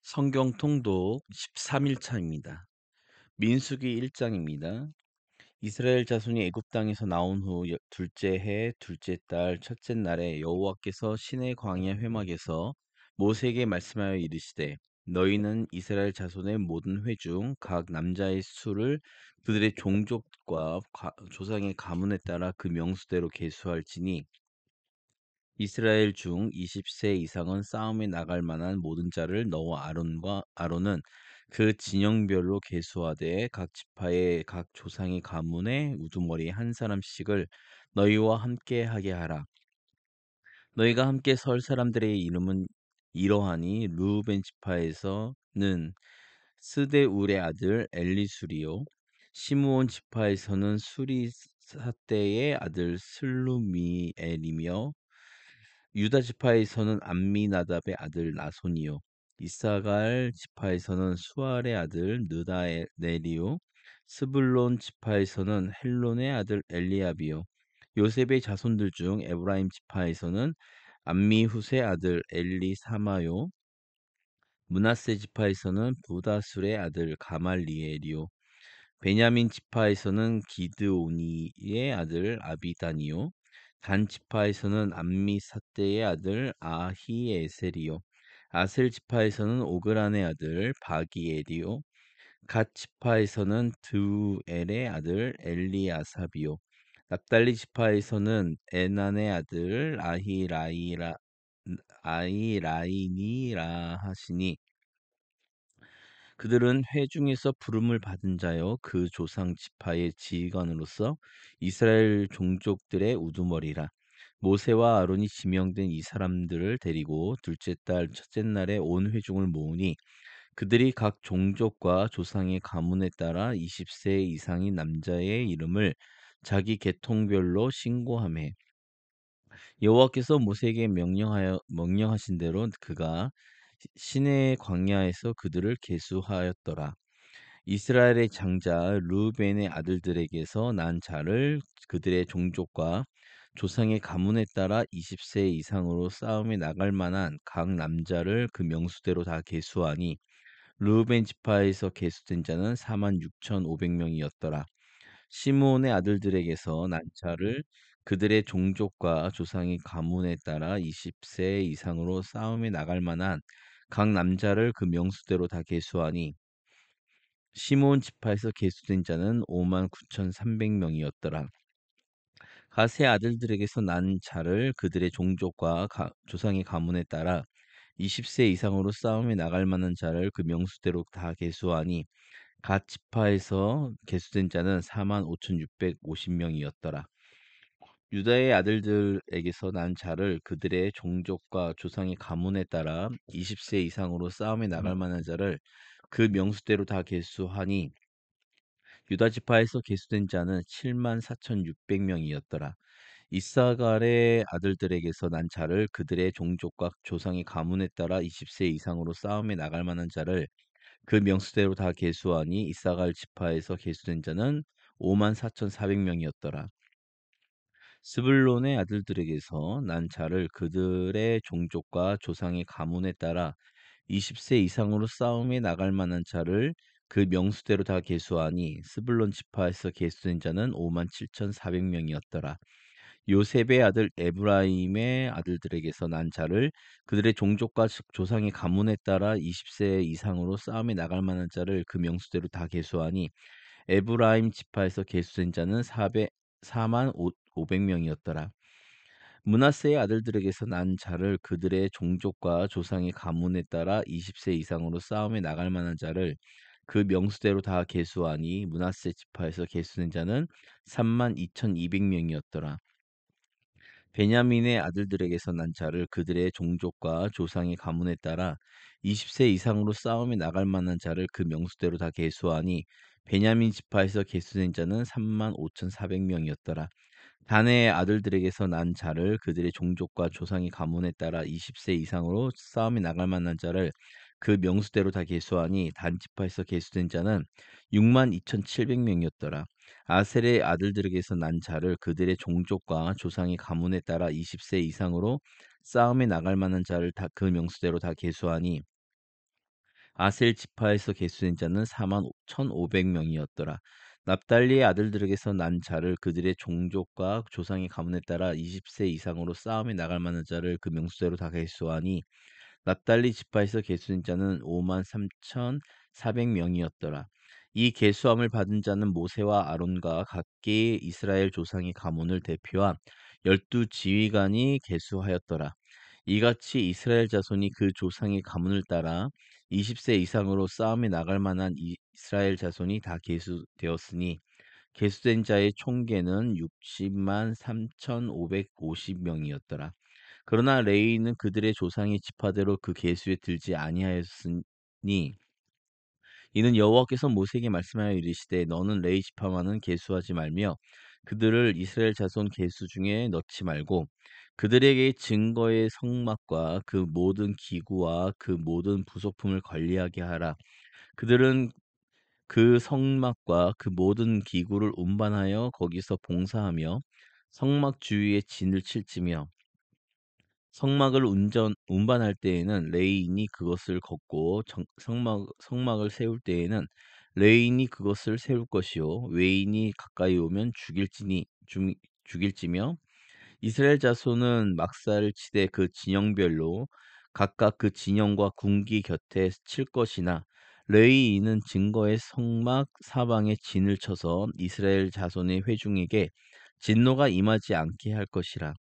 성경 통독 13일 차입니다. 민수기 1장입니다. 이스라엘 자손이 애굽 땅에서 나온 후 둘째 해 둘째 달 첫째 날에 여호와께서 시내 광야 회막에서 모세에게 말씀하여 이르시되 너희는 이스라엘 자손의 모든 회 중 각 남자의 수를 그들의 종족과 조상의 가문에 따라 그 명수대로 계수할지니 이스라엘 중 20세 이상은 싸움에 나갈 만한 모든 자를 너와 아론은 그 진영별로 계수하되 각 지파의 각 조상의 가문의 우두머리 한 사람씩을 너희와 함께 하게 하라. 너희가 함께 설 사람들의 이름은 이러하니 르우벤 지파에서는 스데울의 아들 엘리술이요, 시므온 지파에서는 수리사대의 아들 슬루미엘이며, 유다 지파에서는 암미나답의 아들 나손이요, 이사갈 지파에서는 수알의 아들 느다넬이요, 스불론 지파에서는 헬론의 아들 엘리압이요, 요셉의 자손들 중 에브라임 지파에서는 암미훗의 아들 엘리사마요, 므낫세 지파에서는 부다술의 아들 가말리엘이요, 베냐민 지파에서는 기드오니의 아들 아비다니요, 단 지파에서는 암미사대의 아들 아히에셀이요, 아셀 지파에서는 오그란의 아들 바기엘이요, 갓 지파에서는 드우엘의 아들 엘리아삽이요, 납달리 지파에서는 에난의 아들 아히라이니라 하시니 그들은 회중에서 부름을 받은 자요 그 조상 지파의 지휘관으로서 이스라엘 종족들의 우두머리라. 모세와 아론이 지명된 이 사람들을 데리고 둘째 달 첫째 날에 온 회중을 모으니 그들이 각 종족과 조상의 가문에 따라 20세 이상인 남자의 이름을 자기 계통별로 신고하매 여호와께서 모세에게 명령하신 대로 그가 시내 광야에서 그들을 계수하였더라. 이스라엘의 장자 르우벤의 아들들에게서 난 자를 그들의 종족과 조상의 가문에 따라 20세 이상으로 싸움에 나갈 만한 각 남자를 그 명수대로 다 계수하니 르우벤 지파에서 계수된 자는 46,500명이었더라. 시므온의 아들들에게서 난 자를 그들의 종족과 조상의 가문에 따라 20세 이상으로 싸움에 나갈 만한 각 남자를 그 명수대로 다 계수하니 시므온 지파에서 계수된 자는 59,300명이었더라. 갓의 아들들에게서 난 자를 그들의 종족과 조상의 가문에 따라 20세 이상으로 싸움에 나갈 만한 자를 그 명수대로 다 계수하니 갓 지파에서 계수된 자는 45,650명이었더라. 유다의 아들들에게서 난 자를 그들의 종족과 조상의 가문에 따라 20세 이상으로 싸움에 나갈 만한 자를 그 명수대로 다 계수하니 유다 지파에서 계수된 자는 74,600명이었더라. 이사갈의 아들들에게서 난 자를 그들의 종족과 조상의 가문에 따라 20세 이상으로 싸움에 나갈 만한 자를 그 명수대로 다 계수하니 이사갈 지파에서 계수된 자는 54,400명이었더라. 스불론의 아들들에게서 난 자를 그들의 종족과 조상의 가문에 따라 20세 이상으로 싸움에 나갈 만한 자를 그 명수대로 다 계수하니 스불론 지파에서 계수된 자는 57,400명이었더라. 요셉의 아들 에브라임의 아들들에게서 난 자를 그들의 종족과 조상의 가문에 따라 20세 이상으로 싸움에 나갈 만한 자를 그 명수대로 다 계수하니 에브라임 지파에서 계수된 자는 4만 500명이었더라. 므낫세의 아들들에게서 난 자를 그들의 종족과 조상의 가문에 따라 20세 이상으로 싸움에 나갈 만한 자를 그 명수대로 다 계수하니 므낫세 지파에서 계수된 자는 3만 2,200명이었더라. 베냐민의 아들들에게서 난 자를 그들의 종족과 조상의 가문에 따라 20세 이상으로 싸움에 나갈 만한 자를 그 명수대로 다 계수하니 베냐민 지파에서 계수된 자는 3만 5,400명이었더라. 단의 아들들에게서 난 자를 그들의 종족과 조상의 가문에 따라 20세 이상으로 싸움에 나갈 만한 자를 그 명수대로 다 계수하니 단 지파에서 계수된 자는 6만 2,700명이었더라. 아셀의 아들들에게서 난 자를 그들의 종족과 조상의 가문에 따라 20세 이상으로 싸움에 나갈 만한 자를 다 그 명수대로 다 계수하니 아셀 지파에서 계수된 자는 4만 1,500명이었더라. 납달리의 아들들에게서 난 자를 그들의 종족과 조상의 가문에 따라 20세 이상으로 싸움에 나갈 만한 자를 그 명수대로 다 계수하니 납달리 지파에서 계수된 자는 5만 3,400명이었더라. 이 계수함을 받은 자는 모세와 아론과 각기 이스라엘 조상의 가문을 대표한 12지휘관이 계수하였더라. 이같이 이스라엘 자손이 그 조상의 가문을 따라 20세 이상으로 싸움에 나갈 만한 이스라엘 자손이 다 계수되었으니 계수된 자의 총계는 60만 3,550명이었더라. 그러나 레위인은 그들의 조상의 지파대로 그 계수에 들지 아니하였으니 이는 여호와께서 모세에게 말씀하여 이르시되 너는 레위 지파만은 계수하지 말며 그들을 이스라엘 자손 계수 중에 넣지 말고 그들에게 증거의 성막과 그 모든 기구와 그 모든 부속품을 관리하게 하라. 그들은 그 성막과 그 모든 기구를 운반하여 거기서 봉사하며 성막 주위에 진을 칠지며 성막을 운반할 때에는 레위인이 그것을 걷고 성막을 세울 때에는 레위인이 그것을 세울 것이요 외인이 가까이 오면 죽일지며 이스라엘 자손은 막사를 치되 그 진영별로 각각 그 진영과 궁기 곁에 칠 것이나 레위인은 증거의 성막 사방에 진을 쳐서 이스라엘 자손의 회중에게 진노가 임하지 않게 할 것이라.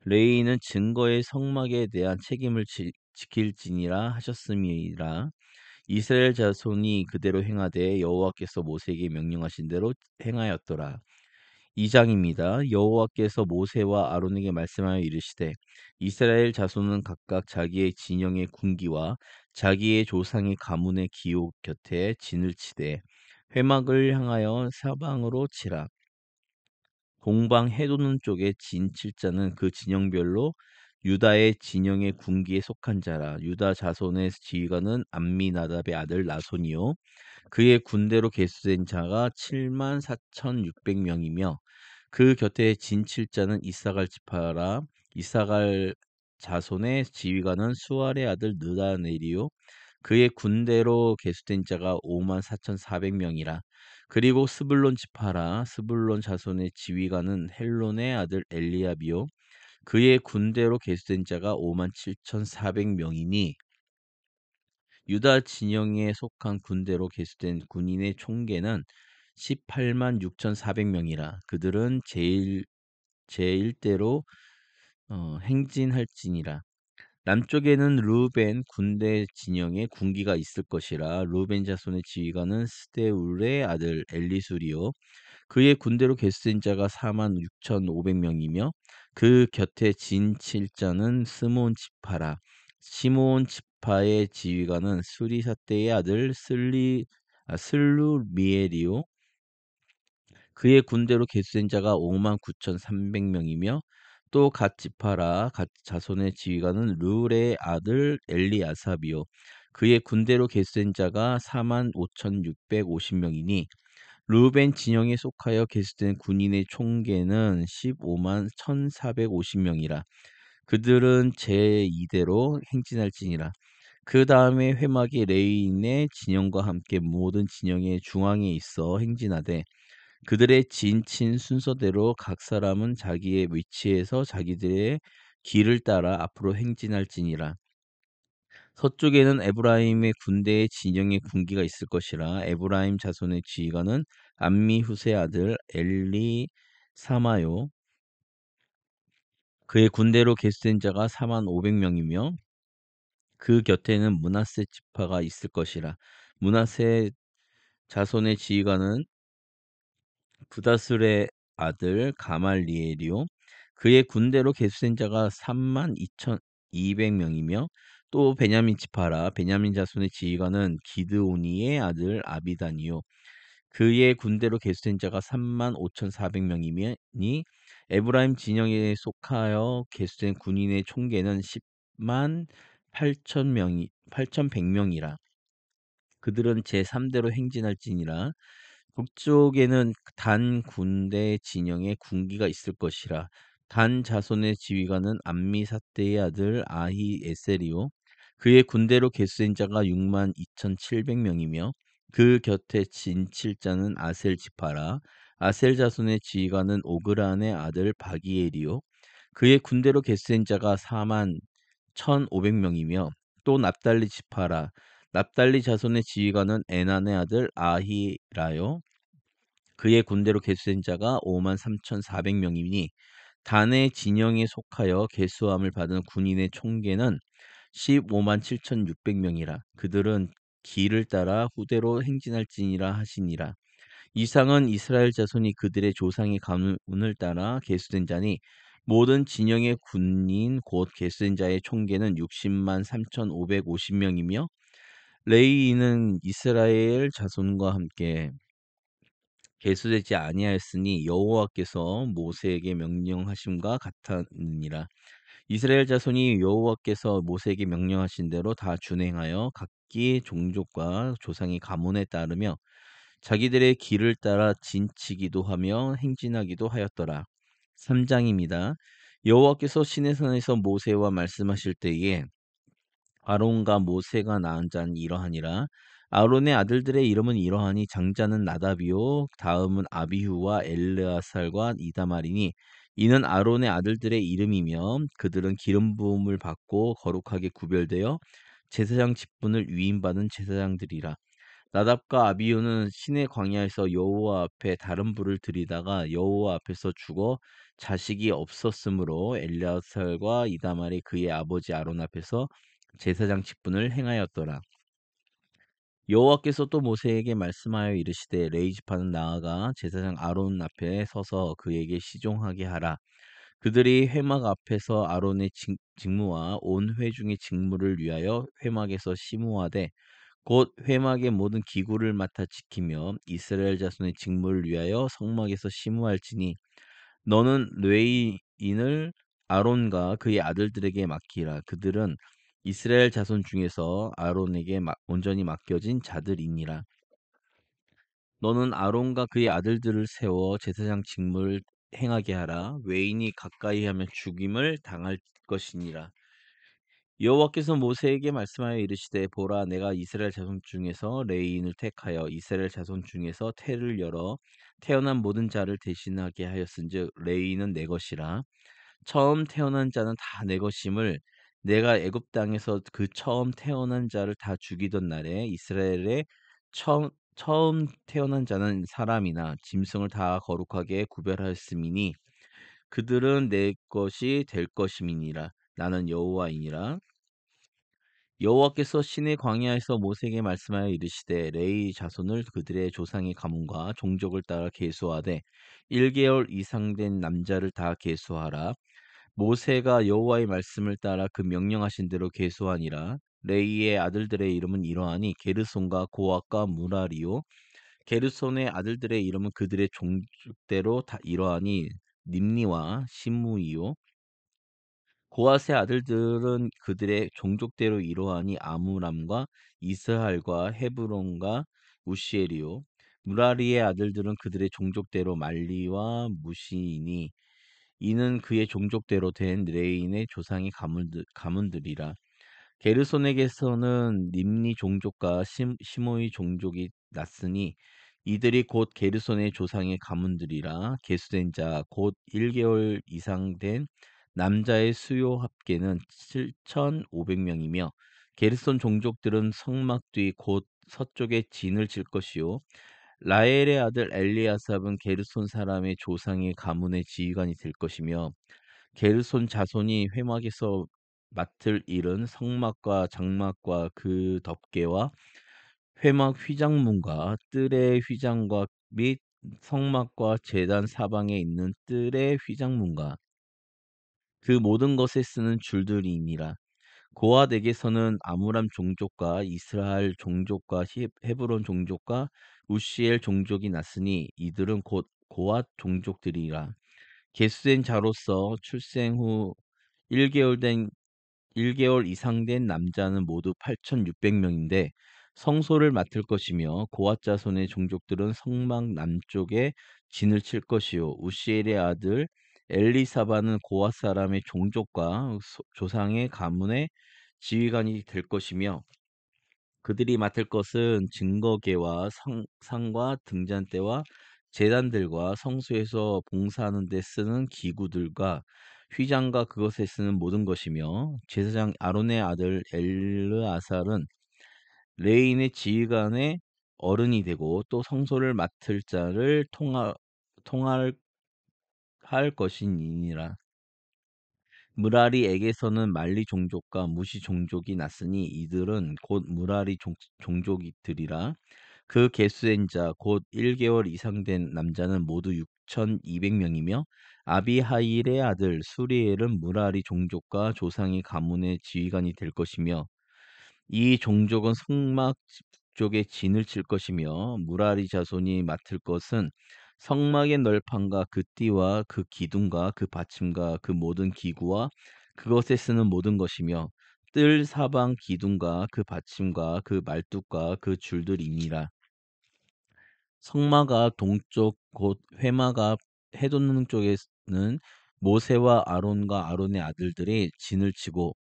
레위인은 증거의 성막에 대한 책임을 지킬지니라 하셨음이라. 이스라엘 자손이 그대로 행하되 여호와께서 모세에게 명령하신 대로 행하였더라. 2장입니다. 여호와께서 모세와 아론에게 말씀하여 이르시되 이스라엘 자손은 각각 자기의 진영의 군기와 자기의 조상의 가문의 기호 곁에 진을 치되 회막을 향하여 사방으로 치라. 동방 해돋는 쪽에 진 칠자는 그 진영별로 유다의 진영의 군기에 속한 자라. 유다 자손의 지휘관은 암미나답의 아들 나손이요 그의 군대로 계수된 자가 7만 4,600명이며 그 곁에 진 칠자는 이사갈 지파라. 이사갈 자손의 지휘관은 수알의 아들 느다넬이요 그의 군대로 계수된 자가 5만 4,400명이라. 그리고 스불론 지파라. 스불론 자손의 지휘관은 헬론의 아들 엘리압이요 그의 군대로 계수된 자가 5만 7,400명이니 유다 진영에 속한 군대로 계수된 군인의 총계는 18만 6,400명이라. 그들은 제1대로 행진할지니라. 남쪽에는 르우벤 군대 진영에 군기가 있을 것이라. 르우벤 자손의 지휘관은 스데울의 아들 엘리술이요 그의 군대로 계수된 자가 4만 6,500명이며 그 곁에 진 칠자는 스몬 지파라. 시몬 지파의 지휘관은 수리사대의 아들 슬루미엘이요 그의 군대로 계수된 자가 5만 9,300명이며 또 갓 지파라. 갓 자손의 지휘관은 르울의 아들 엘리아삽이요 그의 군대로 계수된 자가 4만 5,650명이니 르우벤 진영에 속하여 계수된 군인의 총계는 15만 1,450명이라. 그들은 제2대로 행진할지니라. 그 다음에 회막이 레위인의 진영과 함께 모든 진영의 중앙에 있어 행진하되 그들의 진친 순서대로 각 사람은 자기의 위치에서 자기들의 길을 따라 앞으로 행진할지니라. 서쪽에는 에브라임의 군대의 진영의 군기가 있을 것이라. 에브라임 자손의 지휘관은 암미후세 아들 엘리사마요 그의 군대로 계수된 자가 4만 500명이며 그 곁에는 므낫세 지파가 있을 것이라. 므낫세 자손의 지휘관은 부다술의 아들 가말리엘이요 그의 군대로 계수된 자가 3만 2,200명이며 또 베냐민 지파라. 베냐민 자손의 지휘관은 기드오니의 아들 아비단이요 그의 군대로 계수된 자가 3만 5,400명이니 에브라임 진영에 속하여 계수된 군인의 총계는 10만 8,100명이라. 그들은 제3대로 행진할지니라. 북쪽에는 단 군대 진영에 군기가 있을 것이라. 단 자손의 지휘관은 암미사대의 아들 아히에셀이요 그의 군대로 계수된 자가 6만 2,700명이며 그 곁에 진칠자는 아셀 지파라. 아셀 자손의 지휘관은 오그란의 아들 바기엘이요. 그의 군대로 계수된 자가 4만 1,500명이며 또 납달리 지파라. 납달리 자손의 지휘관은 에난의 아들 아히라요. 그의 군대로 계수된 자가 5만 3,400명이니 단의 진영에 속하여 계수함을 받은 군인의 총계는 15만 7,600명이라. 그들은 길을 따라 후대로 행진할지니라 하시니라. 이상은 이스라엘 자손이 그들의 조상의 가문을 따라 계수된 자니 모든 진영의 군인 곧 계수된 자의 총계는 60만 3,550명이며 레이인은 이스라엘 자손과 함께 계수되지 아니하였으니 여호와께서 모세에게 명령하심과 같았느니라. 이스라엘 자손이 여호와께서 모세에게 명령하신 대로 다 준행하여 각기 종족과 조상의 가문에 따르며 자기들의 길을 따라 진치기도 하며 행진하기도 하였더라. 3장입니다. 여호와께서 시내산에서 모세와 말씀하실 때에 아론과 모세가 낳은 자는 이러하니라. 아론의 아들들의 이름은 이러하니 장자는 나답이요 다음은 아비후와 엘르아살과 이다말이니 이는 아론의 아들들의 이름이며 그들은 기름 부음을 받고 거룩하게 구별되어 제사장 직분을 위임받은 제사장들이라. 나답과 아비후는 신의 광야에서 여호와 앞에 다른 불을 들이다가 여호와 앞에서 죽어 자식이 없었으므로 엘르아살과 이다말이 그의 아버지 아론 앞에서 제사장 직분을 행하였더라. 여호와께서 또 모세에게 말씀하여 이르시되 레위 지파는 나아가 제사장 아론 앞에 서서 그에게 시종하게 하라. 그들이 회막 앞에서 아론의 직무와 온 회중의 직무를 위하여 회막에서 심우하되 곧 회막의 모든 기구를 맡아 지키며 이스라엘 자손의 직무를 위하여 성막에서 심우할지니 너는 레위인을 아론과 그의 아들들에게 맡기라. 그들은 이스라엘 자손 중에서 아론에게 온전히 맡겨진 자들이니라. 너는 아론과 그의 아들들을 세워 제사장 직무를 행하게 하라. 외인이 가까이 하면 죽임을 당할 것이니라. 여호와께서 모세에게 말씀하여 이르시되 보라 내가 이스라엘 자손 중에서 레위인을 택하여 이스라엘 자손 중에서 태를 열어 태어난 모든 자를 대신하게 하였은즉 레위인은 내 것이라. 처음 태어난 자는 다 내 것임을 내가 애굽 땅에서 그 처음 태어난 자를 다 죽이던 날에 이스라엘의 처음 태어난 자는 사람이나 짐승을 다 거룩하게 구별하였음이니 그들은 내 것이 될 것임이니라. 나는 여호와이니라. 여호와께서 시내 광야에서 모세에게 말씀하여 이르시되 레위 자손을 그들의 조상의 가문과 종족을 따라 계수하되 1개월 이상 된 남자를 다 계수하라. 모세가 여호와의 말씀을 따라 그 명령하신 대로 계수하니라. 레이의 아들들의 이름은 이러하니 게르손과 고앗과 무라리요. 게르손의 아들들의 이름은 그들의 종족대로 다 이러하니 님리와 시므이요. 고앗의 아들들은 그들의 종족대로 이러하니 아므람과 이스할과 헤브론과 우시엘이요. 무라리의 아들들은 그들의 종족대로 말리와 무시이니 이는 그의 종족대로 된 레인의 조상의 가문들이라. 게르손에게서는 님리 종족과 시므이 종족이 났으니 이들이 곧 게르손의 조상의 가문들이라. 계수된 자 곧 1개월 이상 된 남자의 수요 합계는 7,500명이며 게르손 종족들은 성막 뒤 곧 서쪽에 진을 칠 것이요 라헬의 아들 엘리아삽은 게르손 사람의 조상의 가문의 지휘관이 될 것이며 게르손 자손이 회막에서 맡을 일은 성막과 장막과 그 덮개와 회막 휘장문과 뜰의 휘장과 및 성막과 제단 사방에 있는 뜰의 휘장문과 그 모든 것에 쓰는 줄들이니라. 고앗에게서는 아므람 종족과 이스라엘 종족과 헤브론 종족과 우시엘 종족이 났으니 이들은 곧 고앗 종족들이라. 계수된 자로서 출생 후 1개월 된 1개월 이상 된 남자는 모두 8,600명인데 성소를 맡을 것이며 고앗 자손의 종족들은 성막 남쪽에 진을 칠 것이요 우시엘의 아들 엘리사바는 고앗 사람의 종족과 조상의 가문의 지휘관이 될 것이며 그들이 맡을 것은 증거계와 상과 등잔대와 제단들과 성소에서 봉사하는 데 쓰는 기구들과 휘장과 그것에 쓰는 모든 것이며 제사장 아론의 아들 엘르아살은 레인의 지휘관의 어른이 되고 또 성소를 맡을 자를 통할 할 것이니라. 무라리에게서는 말리 종족과 무시 종족이 났으니 이들은 곧 무라리 종족이들이라. 그 계수된 자 곧 1개월 이상 된 남자는 모두 6,200명이며 아비하일의 아들 수리엘은 무라리 종족과 조상의 가문의 지휘관이 될 것이며 이 종족은 성막 쪽에 진을 칠 것이며 무라리 자손이 맡을 것은 성막의 널판과 그 띠와 그 기둥과 그 받침과 그 모든 기구와 그것에 쓰는 모든 것이며 뜰 사방 기둥과 그 받침과 그 말뚝과 그 줄들이니라. 성마가 동쪽 곧 회마가 해돋는 쪽에는 모세와 아론과 아론의 아들들이 진을 치고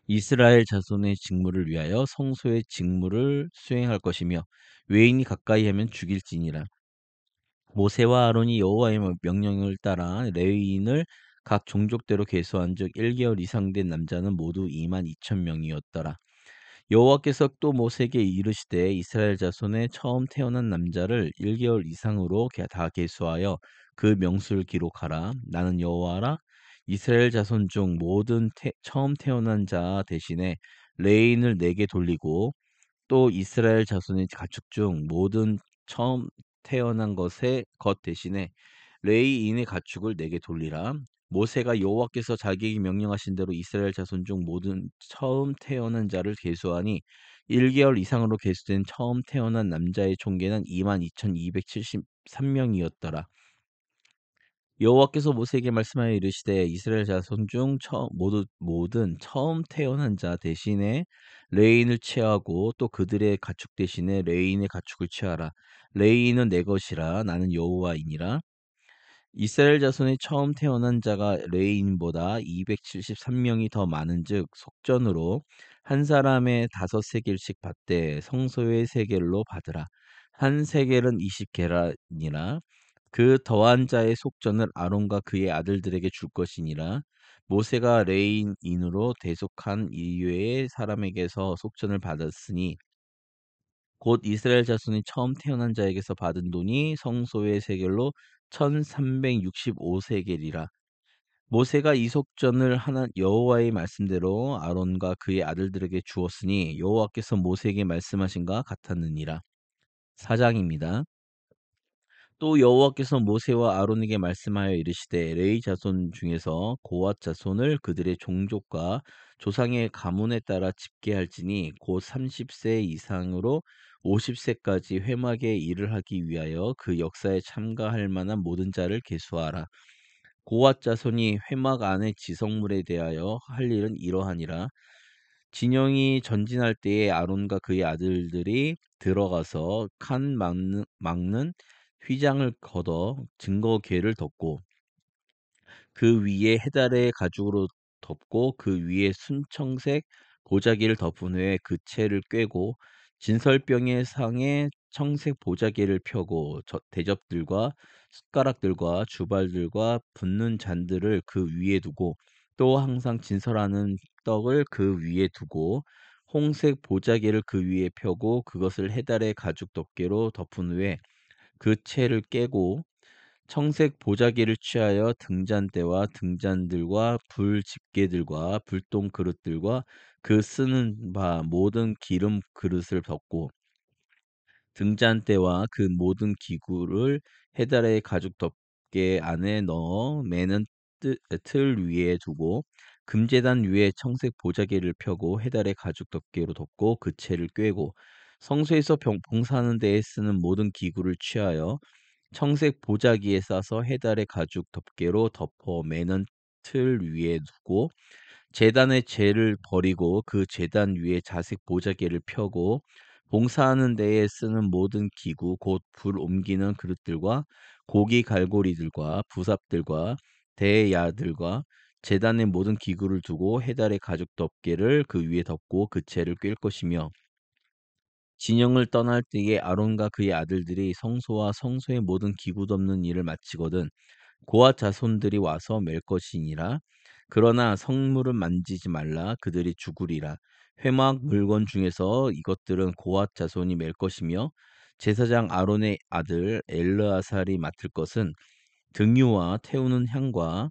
이스라엘 자손의 직무를 위하여 성소의 직무를 수행할 것이며 외인이 가까이 하면 죽일지니라. 모세와 아론이 여호와의 명령을 따라 레위인을 각 종족대로 계수한즉 1개월 이상 된 남자는 모두 22,000명이었더라. 여호와께서 또 모세에게 이르시되 이스라엘 자손의 처음 태어난 남자를 1개월 이상으로 다 계수하여 그 명수를 기록하라. 나는 여호와라. 이스라엘 자손 중 모든 처음 태어난 자 대신에 레인을 내게 돌리고 또 이스라엘 자손의 가축 중 모든 처음 태어난 것 대신에 레이인의 가축을 내게 돌리라. 모세가 여호와께서 자기에게 명령하신 대로 이스라엘 자손 중 모든 처음 태어난 자를 계수하니 1개월 이상으로 계수된 처음 태어난 남자의 총계는 22,273명이었더라. 여호와께서 모세에게 말씀하여 이르시되 이스라엘 자손 중 모든 처음 태어난 자 대신에 레인을 취하고 또 그들의 가축 대신에 레인의 가축을 취하라. 레인은 내 것이라. 나는 여호와이니라. 이스라엘 자손의 처음 태어난 자가 레인보다 273명이 더 많은즉 속전으로 한 사람의 5세겔씩 받되 성소의 세겔로 받으라. 한 세겔은 20게라니라. 그 더한 자의 속전을 아론과 그의 아들들에게 줄 것이니라. 모세가 레인인으로 대속한 이외의 사람에게서 속전을 받았으니 곧 이스라엘 자손이 처음 태어난 자에게서 받은 돈이 성소의 세겔로 1365세겔이라. 모세가 이 속전을 하나 여호와의 말씀대로 아론과 그의 아들들에게 주었으니 여호와께서 모세에게 말씀하신가 같았느니라. 사장입니다. 또 여호와께서 모세와 아론에게 말씀하여 이르시되 레위 자손 중에서 고앗 자손을 그들의 종족과 조상의 가문에 따라 집계할지니 곧 30세 이상으로 50세까지 회막의 일을 하기 위하여 그 역사에 참가할 만한 모든 자를 계수하라. 고앗 자손이 회막 안의 지성물에 대하여 할 일은 이러하니라. 진영이 전진할 때에 아론과 그의 아들들이 들어가서 칸 막는 휘장을 걷어 증거궤를 덮고 그 위에 해달의 가죽으로 덮고 그 위에 순청색 보자기를 덮은 후에 그 채를 꿰고 진설병의 상에 청색 보자기를 펴고 대접들과 숟가락들과 주발들과 붓는 잔들을 그 위에 두고 또 항상 진설하는 떡을 그 위에 두고 홍색 보자기를 그 위에 펴고 그것을 해달의 가죽 덮개로 덮은 후에 그 채를 깨고 청색 보자기를 취하여 등잔대와 등잔들과 불 집게들과 불똥 그릇들과 그 쓰는 바 모든 기름 그릇을 덮고 등잔대와 그 모든 기구를 해달의 가죽 덮개 안에 넣어 매는 틀 위에 두고 금제단 위에 청색 보자기를 펴고 해달의 가죽 덮개로 덮고 그 채를 꿰고 성소에서 봉사하는 데에 쓰는 모든 기구를 취하여 청색 보자기에 싸서 해달의 가죽 덮개로 덮어 매는 틀 위에 두고 제단의 재를 버리고 그 제단 위에 자색 보자기를 펴고 봉사하는 데에 쓰는 모든 기구 곧 불 옮기는 그릇들과 고기 갈고리들과 부삽들과 대야들과 제단의 모든 기구를 두고 해달의 가죽 덮개를 그 위에 덮고 그 채를 꿰 것이며 진영을 떠날 때에 아론과 그의 아들들이 성소와 성소의 모든 기구 덮는 일을 마치거든 고앗 자손들이 와서 맬 것이니라. 그러나 성물은 만지지 말라. 그들이 죽으리라. 회막 물건 중에서 이것들은 고앗 자손이 맬 것이며 제사장 아론의 아들 엘르아살이 맡을 것은 등유와 태우는 향과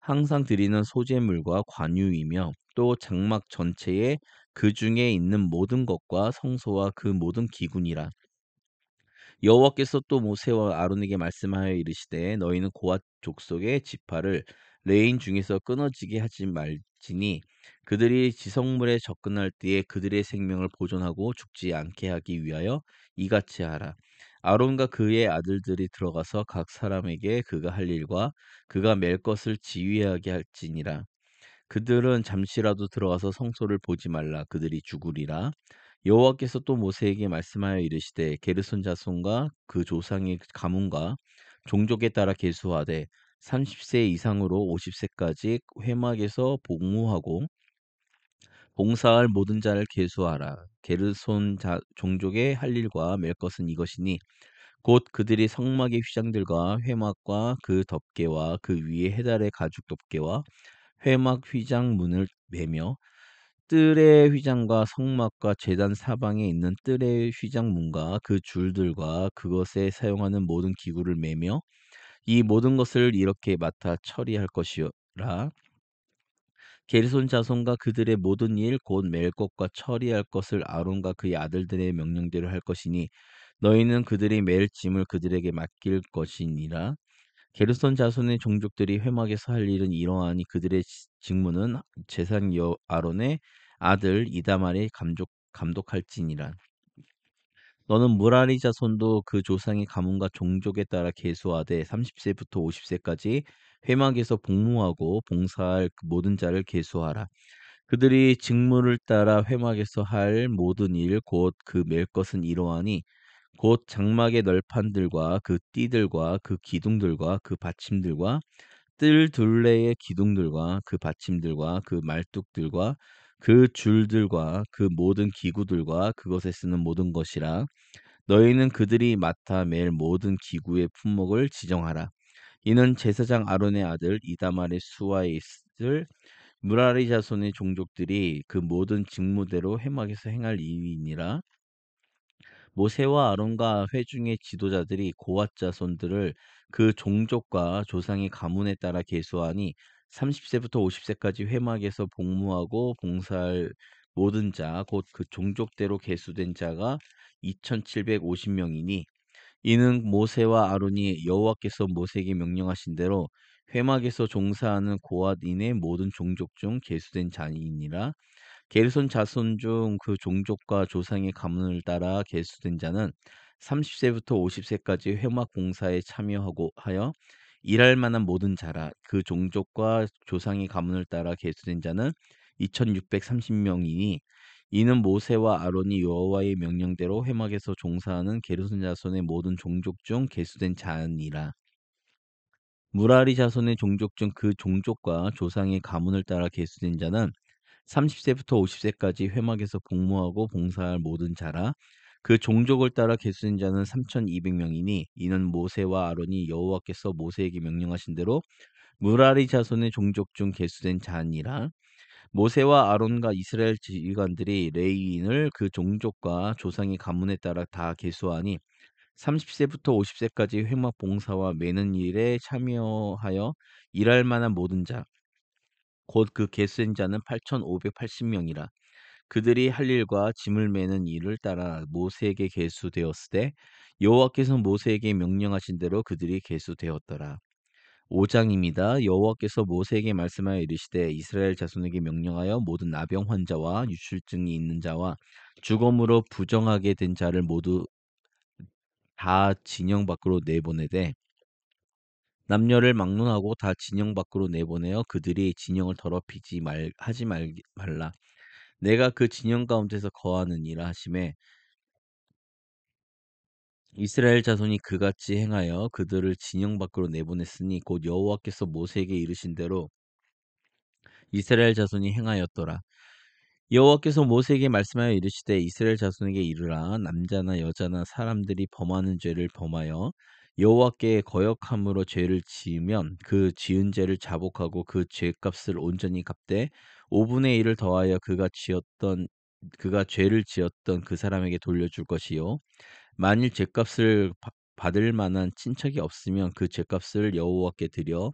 항상 드리는 소제물과 관유이며 또 장막 전체에 그 중에 있는 모든 것과 성소와 그 모든 기구니라. 여호와께서 또 모세와 아론에게 말씀하여 이르시되 너희는 고앗 족속의 지파를 레인 중에서 끊어지게 하지 말지니 그들이 지성물에 접근할 때에 그들의 생명을 보존하고 죽지 않게 하기 위하여 이같이 하라. 아론과 그의 아들들이 들어가서 각 사람에게 그가 할 일과 그가 맬 것을 지휘하게 할지니라. 그들은 잠시라도 들어가서 성소를 보지 말라. 그들이 죽으리라. 여호와께서 또 모세에게 말씀하여 이르시되 게르손 자손과 그 조상의 가문과 종족에 따라 계수하되 30세 이상으로 50세까지 회막에서 복무하고 봉사할 모든 자를 계수하라. 게르손 종족의 할 일과 맬 것은 이것이니 곧 그들이 성막의 휘장들과 회막과 그 덮개와 그 위에 해달의 가죽 덮개와 회막 휘장 문을 매며 뜰의 휘장과 성막과 제단 사방에 있는 뜰의 휘장문과 그 줄들과 그것에 사용하는 모든 기구를 매며 이 모든 것을 이렇게 맡아 처리할 것이라. 게르손 자손과 그들의 모든 일 곧 맬 것과 처리할 것을 아론과 그의 아들들의 명령대로 할 것이니 너희는 그들이 맬 짐을 그들에게 맡길 것이니라. 게르손 자손의 종족들이 회막에서 할 일은 이러하니 그들의 직무는 제사장 아론의 아들 이다말이 감독할지니라. 너는 무라리 자손도 그 조상의 가문과 종족에 따라 계수하되 30세부터 50세까지 회막에서 복무하고 봉사할 그 모든 자를 계수하라. 그들이 직무를 따라 회막에서 할 모든 일 곧 그 맬 것은 이러하니 곧 장막의 널판들과 그 띠들과 그 기둥들과 그 받침들과 뜰 둘레의 기둥들과 그 받침들과 그 말뚝들과 그 줄들과 그 모든 기구들과 그것에 쓰는 모든 것이라. 너희는 그들이 맡아 맬 모든 기구의 품목을 지정하라. 이는 제사장 아론의 아들 이다말의 수하에 있을 무라리 자손의 종족들이 그 모든 직무대로 회막에서 행할 일이니라. 모세와 아론과 회중의 지도자들이 고앗 자손들을 그 종족과 조상의 가문에 따라 계수하니 30세부터 50세까지 회막에서 복무하고 봉사할 모든 자, 곧 그 종족대로 계수된 자가 2,750명이니 이는 모세와 아론이 여호와께서 모세에게 명령하신 대로 회막에서 종사하는 고앗인의 모든 종족 중 계수된 자이니라. 게르손 자손 중 그 종족과 조상의 가문을 따라 계수된 자는 30세부터 50세까지 회막 봉사에 참여하고 하여 일할 만한 모든 자라. 그 종족과 조상의 가문을 따라 계수된 자는 2,630명이니 이는 모세와 아론이 여호와의 명령대로 회막에서 종사하는 게르손 자손의 모든 종족 중 계수된 자니라. 무라리 자손의 종족 중 그 종족과 조상의 가문을 따라 계수된 자는 30세부터 50세까지 회막에서 복무하고 봉사할 모든 자라. 그 종족을 따라 계수된 자는 3,200명이니 이는 모세와 아론이 여호와께서 모세에게 명령하신 대로 무라리 자손의 종족 중 계수된 자니라. 모세와 아론과 이스라엘 지휘관들이 레위인을 그 종족과 조상의 가문에 따라 다 계수하니 30세부터 50세까지 회막 봉사와 매는 일에 참여하여 일할 만한 모든 자, 곧 그 계수된 자는 8,580명이라. 그들이 할 일과 짐을 매는 일을 따라 모세에게 계수되었으되 여호와께서 모세에게 명령하신 대로 그들이 계수되었더라. 5장입니다. 여호와께서 모세에게 말씀하여 이르시되 이스라엘 자손에게 명령하여 모든 나병 환자와 유출증이 있는 자와 죽음으로 부정하게 된 자를 모두 다 진영 밖으로 내보내되 남녀를 막론하고 다 진영 밖으로 내보내어 그들이 진영을 더럽히지 말라. 내가 그 진영 가운데서 거하느니라 하심에 이스라엘 자손이 그같이 행하여 그들을 진영 밖으로 내보냈으니 곧 여호와께서 모세에게 이르신 대로 이스라엘 자손이 행하였더라. 여호와께서 모세에게 말씀하여 이르시되 이스라엘 자손에게 이르라 남자나 여자나 사람들이 범하는 죄를 범하여 여호와께 거역함으로 죄를 지으면 그 지은 죄를 자복하고 그 죄값을 온전히 갚되 5분의 1을 더하여 그가 죄를 지었던 그 사람에게 돌려줄 것이요 만일 죄값을 받을 만한 친척이 없으면 그 죄값을 여호와께 드려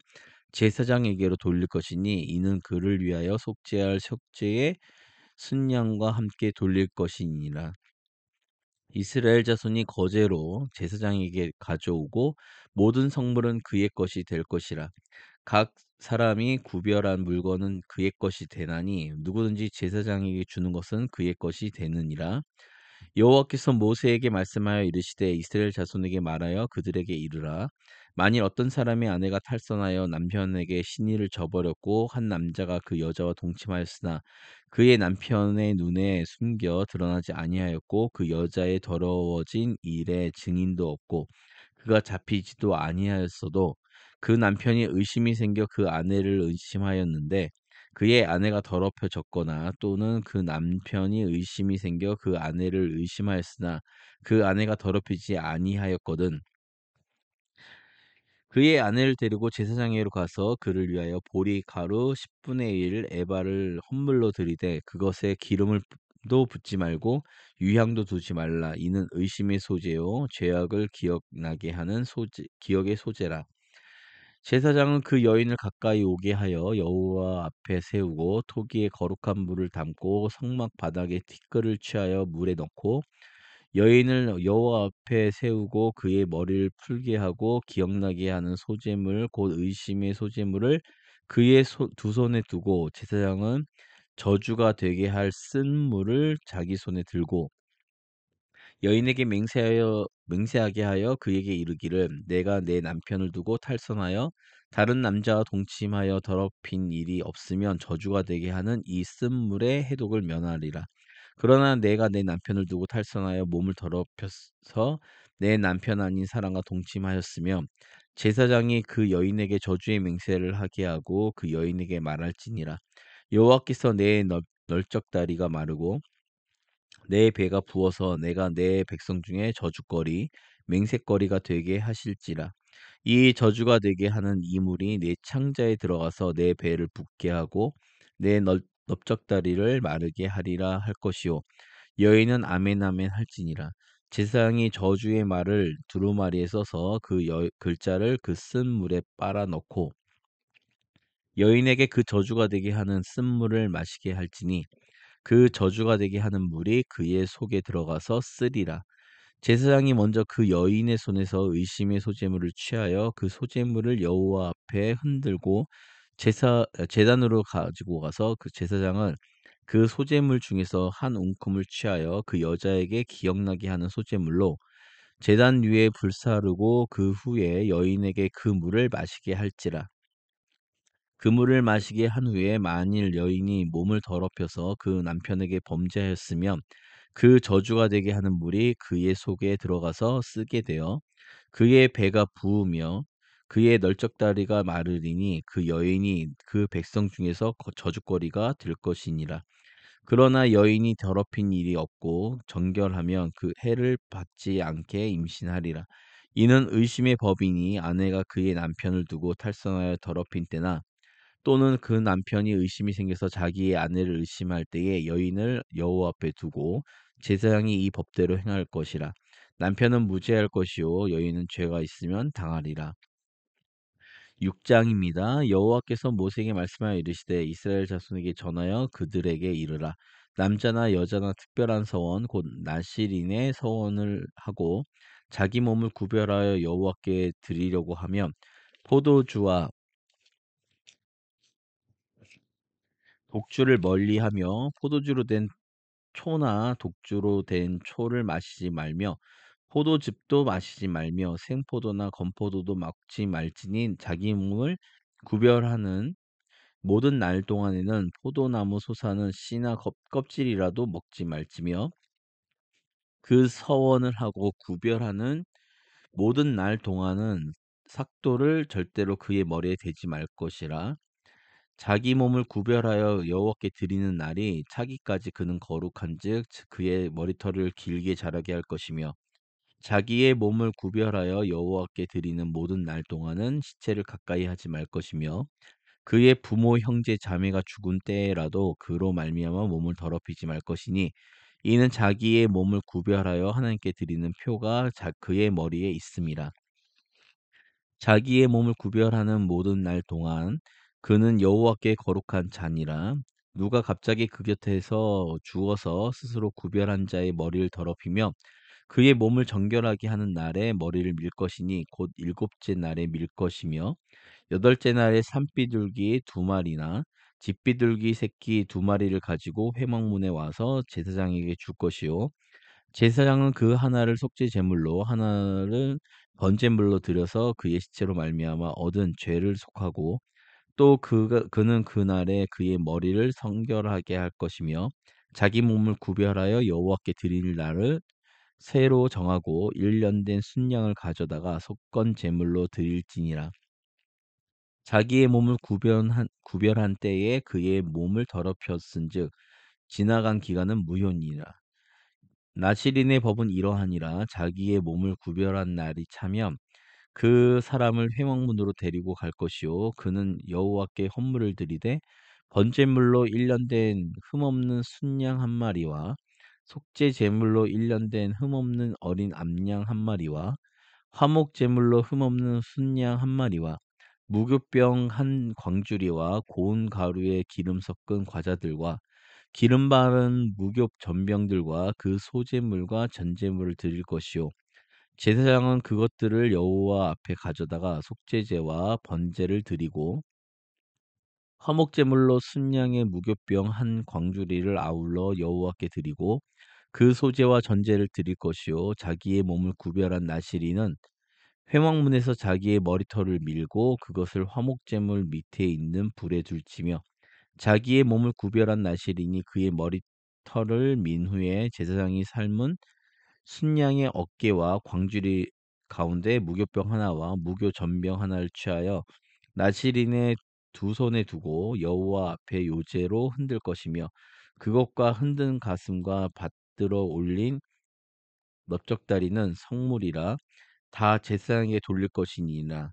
제사장에게로 돌릴 것이니 이는 그를 위하여 속죄할 속죄의 순양과 함께 돌릴 것이니라. 이스라엘 자손이 거제로 제사장에게 가져오고 모든 성물은 그의 것이 될 것이라. 각 사람이 구별한 물건은 그의 것이 되나니 누구든지 제사장에게 주는 것은 그의 것이 되느니라. 여호와께서 모세에게 말씀하여 이르시되 이스라엘 자손에게 말하여 그들에게 이르라 만일 어떤 사람의 아내가 탈선하여 남편에게 신의를 저버렸고 한 남자가 그 여자와 동침하였으나 그의 남편의 눈에 숨겨 드러나지 아니하였고 그 여자의 더러워진 일에 증인도 없고 그가 잡히지도 아니하였어도 그 남편이 의심이 생겨 그 아내를 의심하였는데 그의 아내가 더럽혀졌거나 또는 그 남편이 의심이 생겨 그 아내를 의심하였으나 그 아내가 더럽히지 아니하였거든 그의 아내를 데리고 제사장에게로 가서 그를 위하여 보리 가루 10분의 1 에바를 헌물로 드리되 그것에 기름을 도 붓지 말고 유향도 두지 말라 이는 의심의 소재요 죄악을 기억나게 하는 기억의 소재라 제사장은 그 여인을 가까이 오게 하여 여호와 앞에 세우고 토기에 거룩한 물을 담고 성막 바닥에 티끌을 취하여 물에 넣고 여인을 여호와 앞에 세우고 그의 머리를 풀게 하고 기억나게 하는 소재물 곧 의심의 소재물을 그의 두 손에 두고 제사장은 저주가 되게 할 쓴 물을 자기 손에 들고 여인에게 맹세하게 하여 그에게 이르기를 내가 내 남편을 두고 탈선하여 다른 남자와 동침하여 더럽힌 일이 없으면 저주가 되게 하는 이 쓴물의 해독을 면하리라. 그러나 내가 내 남편을 두고 탈선하여 몸을 더럽혀서 내 남편 아닌 사람과 동침하였으며 제사장이 그 여인에게 저주의 맹세를 하게 하고 그 여인에게 말할지니라. 여호와께서 내 널쩍다리가 마르고 내 배가 부어서 내가 내 백성 중에 저주거리 맹세거리가 되게 하실지라 이 저주가 되게 하는 이물이 내 창자에 들어가서 내 배를 붓게 하고 내 넓적다리를 마르게 하리라 할 것이요 여인은 아멘 아멘 할지니라 제사장이 저주의 말을 두루마리에 써서 그 글자를 그 쓴 물에 빨아 넣고 여인에게 그 저주가 되게 하는 쓴 물을 마시게 할지니 그 저주가 되게 하는 물이 그의 속에 들어가서 쓰리라. 제사장이 먼저 그 여인의 손에서 의심의 소재물을 취하여 그 소재물을 여호와 앞에 흔들고 제단으로 가지고 가서 그 제사장은 그 소재물 중에서 한 움큼을 취하여 그 여자에게 기억나게 하는 소재물로 제단 위에 불사르고 그 후에 여인에게 그 물을 마시게 할지라. 그 물을 마시게 한 후에 만일 여인이 몸을 더럽혀서 그 남편에게 범죄하였으면 그 저주가 되게 하는 물이 그의 속에 들어가서 쓰게 되어 그의 배가 부으며 그의 널쩍다리가 마르리니 그 여인이 그 백성 중에서 저주거리가 될 것이니라. 그러나 여인이 더럽힌 일이 없고 정결하면 그 해를 받지 않게 임신하리라. 이는 의심의 법이니 아내가 그의 남편을 두고 탈선하여 더럽힌 때나 또는 그 남편이 의심이 생겨서 자기의 아내를 의심할 때에 여인을 여호와 앞에 두고 제사장이 이 법대로 행할 것이라. 남편은 무죄할 것이요 여인은 죄가 있으면 당하리라. 6장입니다. 여호와께서 모세에게 말씀하여 이르시되 이스라엘 자손에게 전하여 그들에게 이르라. 남자나 여자나 특별한 서원 곧 나실인의 서원을 하고 자기 몸을 구별하여 여호와께 드리려고 하면 포도주와 독주를 멀리하며 포도주로 된 초나 독주로 된 초를 마시지 말며 포도즙도 마시지 말며 생포도나 건포도도 먹지 말지니 자기 몸을 구별하는 모든 날 동안에는 포도나무 솟아는 씨나 껍질이라도 먹지 말지며 그 서원을 하고 구별하는 모든 날 동안은 삭도를 절대로 그의 머리에 대지 말 것이라 자기 몸을 구별하여 여호와께 드리는 날이 차기까지 그는 거룩한즉 그의 머리털을 길게 자라게 할 것이며 자기의 몸을 구별하여 여호와께 드리는 모든 날 동안은 시체를 가까이 하지 말 것이며 그의 부모 형제 자매가 죽은 때에라도 그로 말미암아 몸을 더럽히지 말 것이니 이는 자기의 몸을 구별하여 하나님께 드리는 표가 그의 머리에 있음이라. 자기의 몸을 구별하는 모든 날 동안 그는 여호와께 거룩한 자니라. 누가 갑자기 그 곁에서 죽어서 스스로 구별한 자의 머리를 더럽히며 그의 몸을 정결하게 하는 날에 머리를 밀 것이니 곧 일곱째 날에 밀 것이며 여덟째 날에 산비둘기 두 마리나 집비둘기 새끼 두 마리를 가지고 회막문에 와서 제사장에게 줄 것이요 제사장은 그 하나를 속죄 제물로 하나를 번제물로 드려서 그의 시체로 말미암아 얻은 죄를 속하고 또 그는 그날에 그의 머리를 성결하게 할 것이며 자기 몸을 구별하여 여호와께 드릴 날을 새로 정하고 1년 된 순양을 가져다가 속건 제물로 드릴지니라. 자기의 몸을 구별한 때에 그의 몸을 더럽혔은즉 지나간 기간은 무효니라. 나시린의 법은 이러하니라. 자기의 몸을 구별한 날이 차면 그 사람을 회막문으로 데리고 갈 것이요 그는 여호와께 헌물을 드리되 번제물로 1년 된 흠없는 순양 한 마리와 속죄 제물로 1년 된 흠없는 어린 암양 한 마리와 화목 제물로 흠없는 순양 한 마리와 무교병 한 광주리와 고운 가루에 기름 섞은 과자들과 기름 바른 무교 전병들과 그 소제물과 전제물을 드릴 것이요 제사장은 그것들을 여호와 앞에 가져다가 속죄제와 번제를 드리고 화목제물로 순양의 무교병 한 광주리를 아울러 여호와께 드리고 그 소제와 전제를 드릴 것이요 자기의 몸을 구별한 나시리는 회막문에서 자기의 머리털을 밀고 그것을 화목제물 밑에 있는 불에 둘지며 자기의 몸을 구별한 나시린이 그의 머리털을 민 후에 제사장이 삶은 순양의 어깨와 광주리 가운데 무교병 하나와 무교 전병 하나를 취하여 나시린의 두 손에 두고 여호와 앞에 요제로 흔들 것이며 그것과 흔든 가슴과 받들어 올린 넓적다리는 성물이라 다 제사장에게 돌릴 것이니라.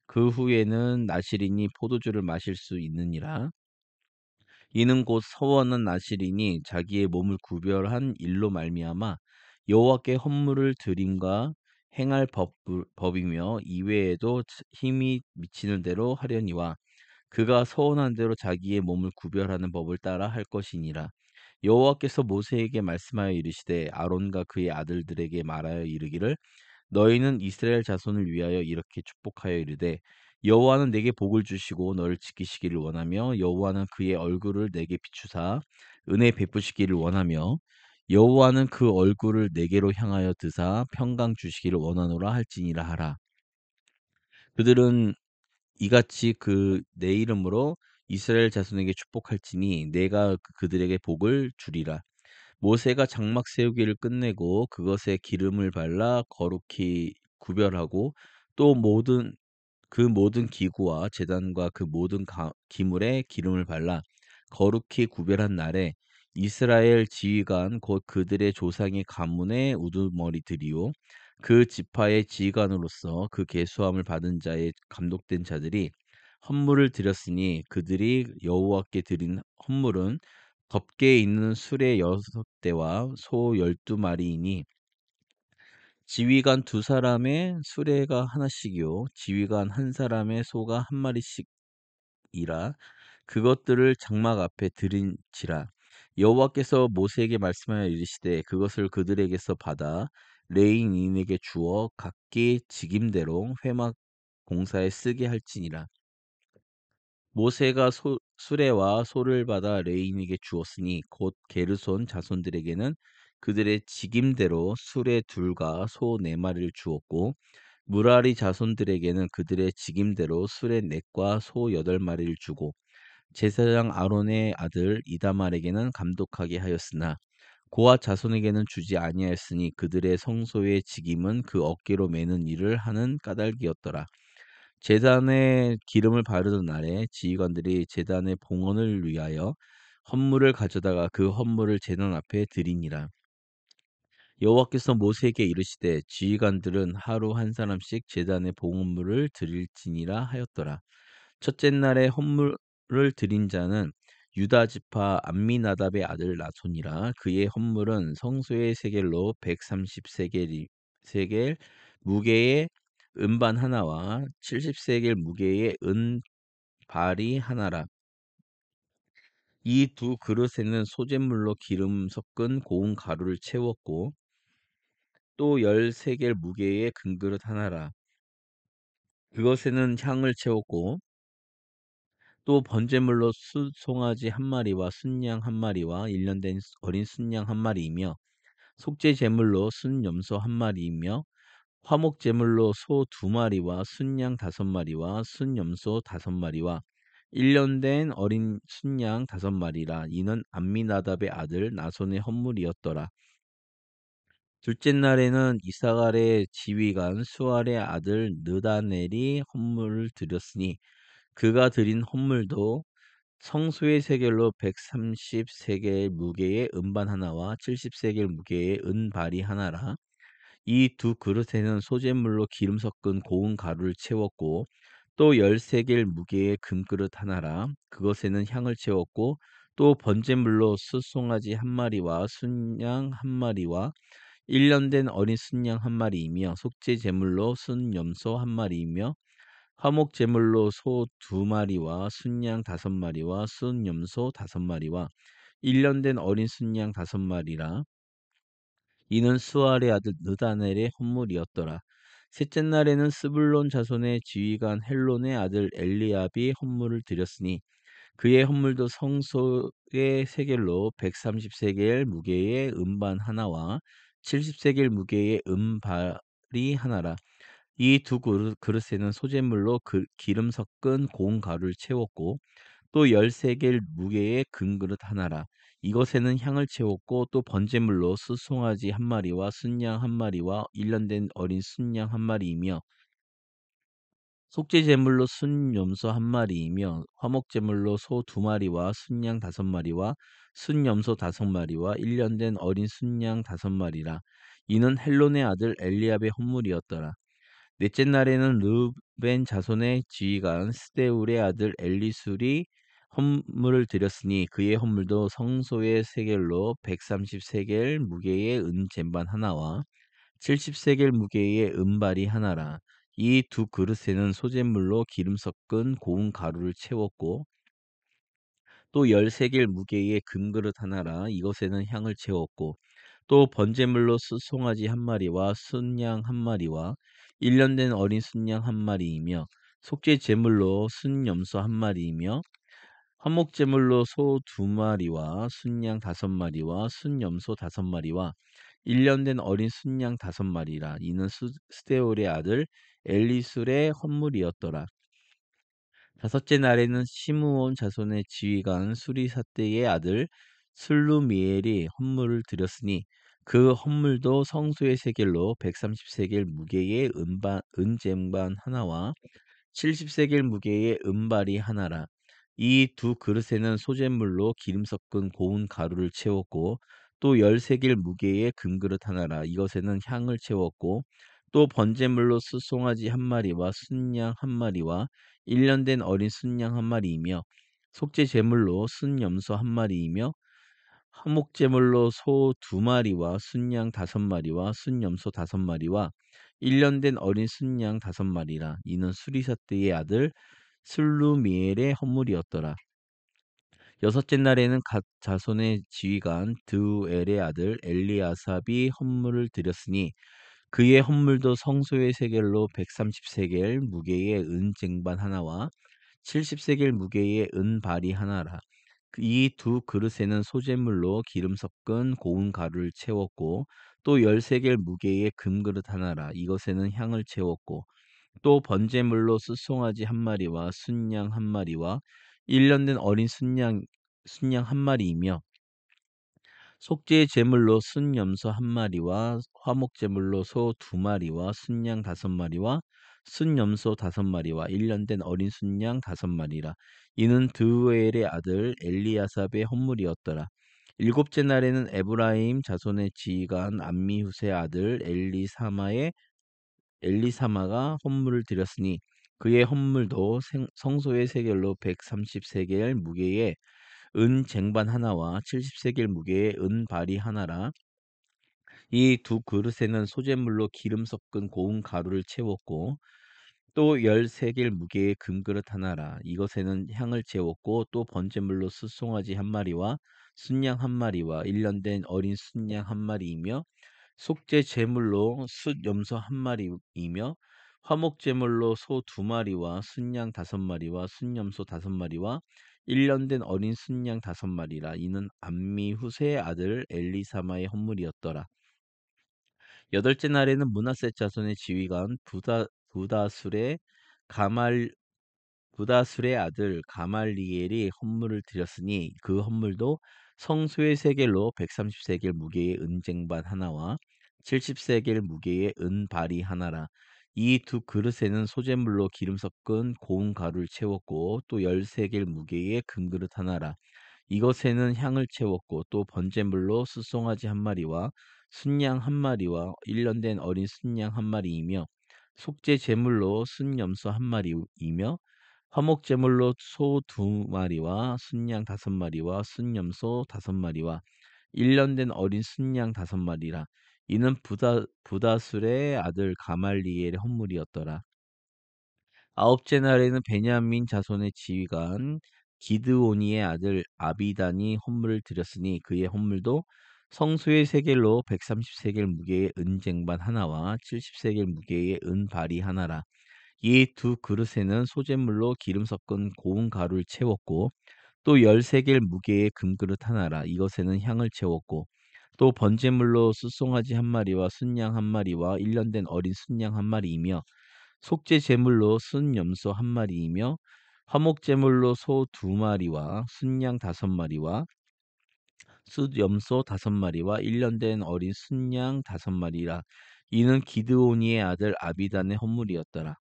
그 후에는 나시린이 포도주를 마실 수 있느니라. 이는 곧 서원한 나시린이 자기의 몸을 구별한 일로 말미암아 여호와께 헌물을 드림과 행할 법이며 이외에도 힘이 미치는 대로 하려니와 그가 서원한 대로 자기의 몸을 구별하는 법을 따라 할 것이니라. 여호와께서 모세에게 말씀하여 이르시되 아론과 그의 아들들에게 말하여 이르기를 너희는 이스라엘 자손을 위하여 이렇게 축복하여 이르되 여호와는 내게 복을 주시고 너를 지키시기를 원하며 여호와는 그의 얼굴을 내게 비추사 은혜 베푸시기를 원하며 여호와는 그 얼굴을 내게로 향하여 드사 평강 주시기를 원하노라 할지니라 하라. 그들은 이같이 내 이름으로 이스라엘 자손에게 축복할지니 내가 그들에게 복을 주리라. 모세가 장막 세우기를 끝내고 그것에 기름을 발라 거룩히 구별하고 또 모든 기구와 제단과 그 모든 기물에 기름을 발라 거룩히 구별한 날에 이스라엘 지휘관 곧 그들의 조상의 가문의 우두머리들이요 그 지파의 지휘관으로서 그 계수함을 받은 자의 감독된 자들이 헌물을 드렸으니 그들이 여호와께 드린 헌물은 덮개 있는 수레 6대와 소 12마리이니 지휘관 두 사람의 수레가 하나씩이요 지휘관 한 사람의 소가 한 마리씩이라 그것들을 장막 앞에 드린지라 여호와께서 모세에게 말씀하여 이르시되 그것을 그들에게서 받아 레위인에게 주어 각기 직임대로 회막 공사에 쓰게 할지니라. 모세가 수레와 소를 받아 레인에게 주었으니 곧 게르손 자손들에게는 그들의 직임대로 수레 둘과 소 네 마리를 주었고 무라리 자손들에게는 그들의 직임대로 수레 넷과 소 8마리를 주고 제사장 아론의 아들 이다말에게는 감독하게 하였으나 고아 자손에게는 주지 아니하였으니 그들의 성소의 직임은 그 어깨로 매는 일을 하는 까닭이었더라. 제단에 기름을 바르던 날에 지휘관들이 제단의 봉헌을 위하여 헌물을 가져다가 그 헌물을 제단 앞에 드리니라. 여호와께서 모세에게 이르시되 지휘관들은 하루 한 사람씩 제단의 봉헌물을 드릴지니라 하였더라. 첫째 날에 헌물을 드린 자는 유다 지파 암미나답의 아들 나손이라. 그의 헌물은 성소의 세겔로 130세겔 세겔 무게의 은반 하나와 70세겔 무게의 은발이 하나라. 이 두 그릇에는 소재물로 기름 섞은 고운 가루를 채웠고 또 13겔 무게의 금그릇 하나라. 그것에는 향을 채웠고 또 번제물로 송아지 한 마리와 순양 한 마리와 일년된 어린 순양 한 마리이며 속죄 제물로 순염소 한 마리이며 화목 제물로 소 두 마리와 순양 다섯 마리와 순염소 다섯 마리와 일년된 어린 순양 다섯 마리라. 이는 암미나답의 아들 나손의 헌물이었더라. 둘째 날에는 이사갈의 지휘관 수알의 아들 느다넬이 헌물을 드렸으니 그가 드린 헌물도 성소의 세겔로 130세겔 무게의 은반 하나와 70세겔 무게의 은발이 하나라. 이 두 그릇에는 소재물로 기름 섞은 고운 가루를 채웠고 또 13겔 무게의 금그릇 하나라. 그것에는 향을 채웠고 또 번제물로 숫송아지 한 마리와 순양 한 마리와 일년된 어린 순양 한 마리이며 속죄 제물로 순염소 한 마리이며 화목 제물로 소 두 마리와 순양 다섯 마리와 순염소 다섯 마리와 일년된 어린 순양 다섯 마리라. 이는 수알의 아들 느다넬의 헌물이었더라. 셋째 날에는 스불론 자손의 지휘관 헬론의 아들 엘리압이 헌물을 드렸으니 그의 헌물도 성소의 세겔로 130세겔 무게의 은반 하나와 70세겔 무게의 은발이 하나라. 이 두 그릇에는 소재물로 기름 섞은 고운 가루를 채웠고 또 13개 무게의 금그릇 하나라. 이것에는 향을 채웠고 또 번제물로 숫송아지 한 마리와 순양 한 마리와 일년된 어린 순양 한 마리이며 속죄 제물로 순염소 한 마리이며 화목 제물로 소 두 마리와 순양 다섯 마리와 순염소 다섯 마리와 일년된 어린 순양 다섯 마리라. 이는 헬론의 아들 엘리압의 헌물이었더라. 넷째 날에는 르벤 자손의 지휘관 스데울의 아들 엘리술이 헌물을 드렸으니 그의 헌물도 성소의 세겔로 130세겔 무게의 은젠반 하나와 70세겔 무게의 은발이 하나라. 이 두 그릇에는 소재물로 기름 섞은 고운 가루를 채웠고 또 13개 무게의 금그릇 하나라. 이것에는 향을 채웠고 또 번제물로 숫송아지 한 마리와 순양 한 마리와 일년된 어린 순양 한 마리이며 속죄 제물로 순염소 한 마리이며 화목 제물로 소 두 마리와 순양 다섯 마리와 순염소 다섯 마리와 일년된 어린 순양 다섯 마리라. 이는 스데올의 아들 엘리술의 헌물이었더라. 다섯째 날에는 시므온 자손의 지휘관 수리사대의 아들 슬루미엘이 헌물을 드렸으니 그 헌물도 성소의 세겔로 130세겔 무게의 은쟁반 하나와 70세겔 무게의 은발이 하나라. 이 두 그릇에는 소재물로 기름 섞은 고운 가루를 채웠고 또 13개 무게의 금그릇 하나라. 이것에는 향을 채웠고 또 번제물로 숫송아지 한 마리와 순양 한 마리와 일년된 어린 순양 한 마리이며 속죄 제물로 순염소 한 마리이며 화목 제물로 소 두 마리와 순양 다섯 마리와 순염소 다섯 마리와 일년된 어린 순양 다섯 마리라. 이는 수리사대의 아들 슬루미엘의 헌물이었더라. 여섯째 날에는 갓 자손의 지휘관 드우엘의 아들 엘리아삽이 헌물을 드렸으니 그의 헌물도 성소의 세겔로 130세겔 무게의 은쟁반 하나와 70세겔 무게의 은발이 하나라. 이 두 그릇에는 소재물로 기름 섞은 고운 가루를 채웠고 또 13개 무게의 금그릇 하나라. 이것에는 향을 채웠고 또 번제물로 숫송아지 한 마리와 순양 한 마리와 일년된 어린 순양 한 마리이며 속죄 제물로 순염소 한 마리와 화목 제물로 소 두 마리와 순양 다섯 마리와 순염소 5마리와 1년 된 어린 순양 5마리라. 이는 드우엘의 아들 엘리야삽의 헌물이었더라. 일곱째 날에는 에브라임 자손의 지휘관 암미후세 아들 엘리사마가 헌물을 드렸으니 그의 헌물도 성소의 세겔로 130세겔 무게의 은 쟁반 하나와 70세겔 무게의 은 발이 하나라. 이 두 그릇에는 소재물로 기름 섞은 고운 가루를 채웠고 또 13길 무게의 금그릇 하나라. 이것에는 향을 채웠고 또 번제물로 숫송아지 한 마리와 순양 한 마리와 1년 된 어린 순양 한 마리이며 속죄 제물로 숫염소 한 마리이며 화목 제물로 소 2마리와 순양 5마리와 순염소 5마리와 1년 된 어린 순양 5마리라. 이는 암미후세의 아들 엘리사마의 헌물이었더라. 여덟째 날에는 므낫세 자손의 지휘관 부다술의 가말 부다술의 아들 가말리엘이 헌물을 드렸으니 그 헌물도 성소의 세겔로 130세겔 무게의 은쟁반 하나와 70세겔 무게의 은발이 하나라. 이 두 그릇에는 소재물로 기름 섞은 고운 가루를 채웠고 또 13겔 무게의 금그릇 하나라. 이것에는 향을 채웠고 또 번제물로 숫송아지 한 마리와 순양 한 마리와 1년 된 어린 순양 한 마리이며 속죄 제물로 순염소 한 마리이며 화목 제물로 소 2마리와 순양 5마리와 순염소 5마리와 1년 된 어린 순양 5마리라. 이는 부다술의 아들 가말리엘의 헌물이었더라. 아홉째 날에는 베냐민 자손의 지휘관 기드오니의 아들 아비단이 헌물을 드렸으니 그의 헌물도 성소의 세겔로 130세겔 무게의 은쟁반 하나와 70세겔 무게의 은발이 하나라. 이 두 그릇에는 소재물로 기름 섞은 고운 가루를 채웠고 또 13겔 무게의 금그릇 하나라. 이것에는 향을 채웠고 또 번제물로 숫송아지 한 마리와 순양 한 마리와 1년 된 어린 순양 한 마리이며 속죄 제물로 순염소 한 마리이며 화목 제물로 소 2마리와 순양 5마리와 숫염소 5마리와 1년 된 어린 순양 5마리라. 이는 기드오니의 아들 아비단의 헌물이었더라.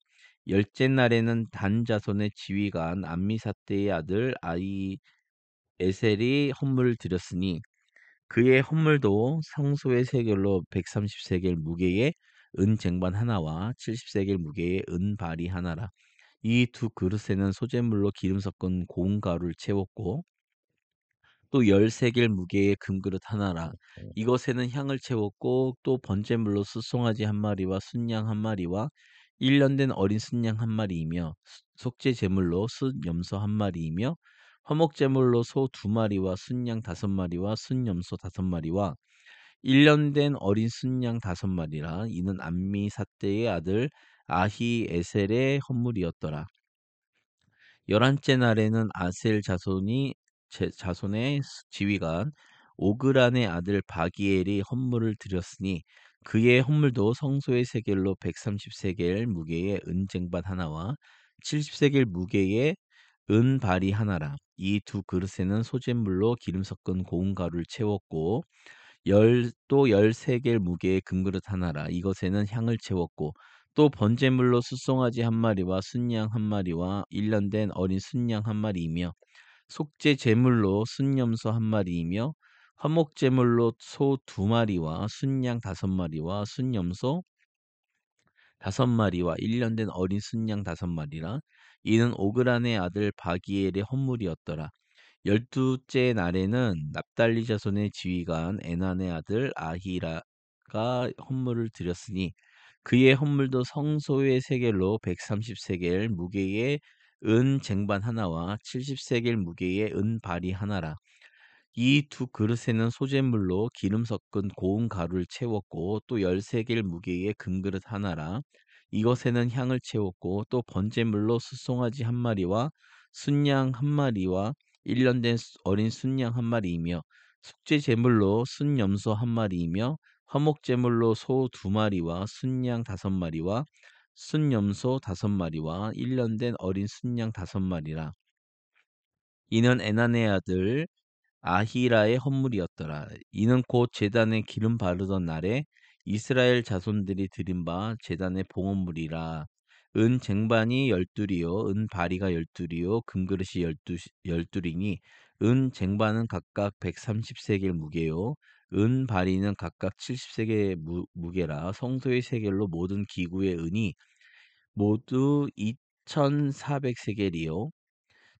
열째 날에는 단 자손의 지휘관 암미사대의 아들 아히에셀이 헌물을 드렸으니 그의 헌물도 성소의 세겔로 130세겔 무게의 은 쟁반 하나와 70세겔 무게의 은 발이 하나라. 이 두 그릇에는 소재물로 기름 섞은 고운 가루를 채웠고 또 13길 무게의 금그릇 하나라. 이것에는 향을 채웠고 또 번제물로 숫송아지 한 마리와 순양 한 마리와 1년 된 어린 순양 한 마리이며 속죄 제물로 숫염소 한 마리이며 화목 제물로 소 2마리와 순양 5마리와 순염소 5마리와 1년 된 어린 순양 5마리라. 이는 암미사대의 아들 아히에셀의 헌물이었더라. 열한째 날에는 아셀 자손의 지휘관 오그란의 아들 바기엘이 헌물을 드렸으니 그의 헌물도 성소의 세겔로 130세겔 무게의 은쟁반 하나와 70세겔 무게의 은발이 하나라. 이 두 그릇에는 소재물로 기름 섞은 고운 가루를 채웠고 또 13개 무게의 금그릇 하나라. 이것에는 향을 채웠고 또 번제물로 숫송아지 한 마리와 순양 한 마리와 1년 된 어린 순양 한 마리이며 속죄 제물로 순염소 한 마리이며 화목 제물로 소 2마리와 순양 5마리와 순염소 5마리와 1년 된 어린 순양 5마리라. 이는 오그란의 아들 바기엘의 헌물이었더라. 열두째 날에는 납달리 자손의 지휘관 에난의 아들 아히라가 헌물을 드렸으니 그의 헌물도 성소의 세겔로 130세겔 무게의 은 쟁반 하나와 70세겔 무게의 은 발이 하나라. 이 두 그릇에는 소재물로 기름 섞은 고운 가루를 채웠고 또 13길 무게의 금그릇 하나라. 이것에는 향을 채웠고 또 번제물로 숫송아지 한 마리와 순양 한 마리와 1년 된 어린 순양 한 마리이며 속죄 제물로 순염소 한 마리이며 화목 제물로 소 2마리와 순양 5마리와 순염소 5마리와 1년 된 어린 순양 5마리라. 이는 에난의 아들 아히라의 헌물이었더라. 이는 곧 제단에 기름 바르던 날에 이스라엘 자손들이 드린 바 제단의 봉헌물이라. 은 쟁반이 열둘이요 은 바리가 열둘이요 금그릇이 열둘이니 은 쟁반은 각각 130세겔 무게요 은 바리는 각각 70세겔 무게라 성소의 세겔로 모든 기구의 은이 모두 2400세겔이요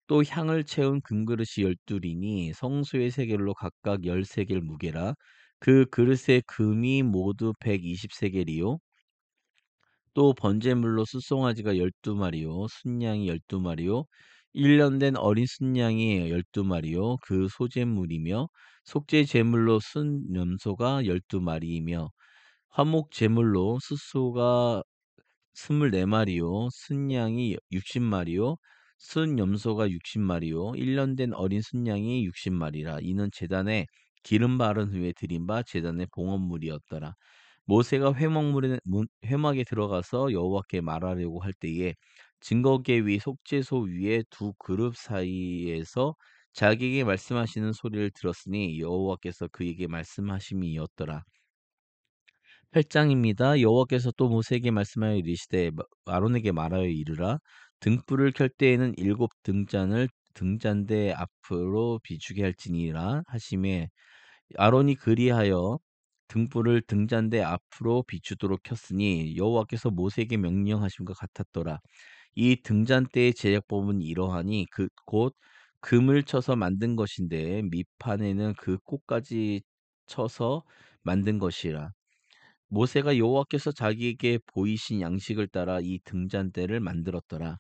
또 향을 채운 금그릇이 열둘이니 성소의 세겔로 각각 10세겔 무게라 그 그릇의 금이 모두 120세겔이요 또 번제물로 숫송아지가 12마리요 순양이 12마리요 1년 된 어린 순양이 12마리요 그 소제물이며 속죄 제물로 순 염소가 12마리이며 화목 제물로 숫소가 24마리요 순양이 60마리요 순 염소가 60마리요 1년 된 어린 순양이 60마리라 이는 제단에 기름 바른 후에 드린 바 제단의 봉헌물이었더라. 모세가 회막에 들어가서 여호와께 말하려고 할 때에 증거계 위 속죄소 위에 두 그룹 사이에서 자기에게 말씀하시는 소리를 들었으니 여호와께서 그에게 말씀하심이었더라. 8장입니다. 여호와께서 또 모세에게 말씀하여 이르시되 아론에게 말하여 이르라 등불을 켤 때에는 7등잔을 등잔대 앞으로 비추게 할지니라 하심에 아론이 그리하여 등불을 등잔대 앞으로 비추도록 켰으니 여호와께서 모세에게 명령하심과 같았더라. 이 등잔대의 제작법은 이러하니 곧 금을 쳐서 만든 것인데 밑판에는 그 꽃까지 쳐서 만든 것이라. 모세가 여호와께서 자기에게 보이신 양식을 따라 이 등잔대를 만들었더라.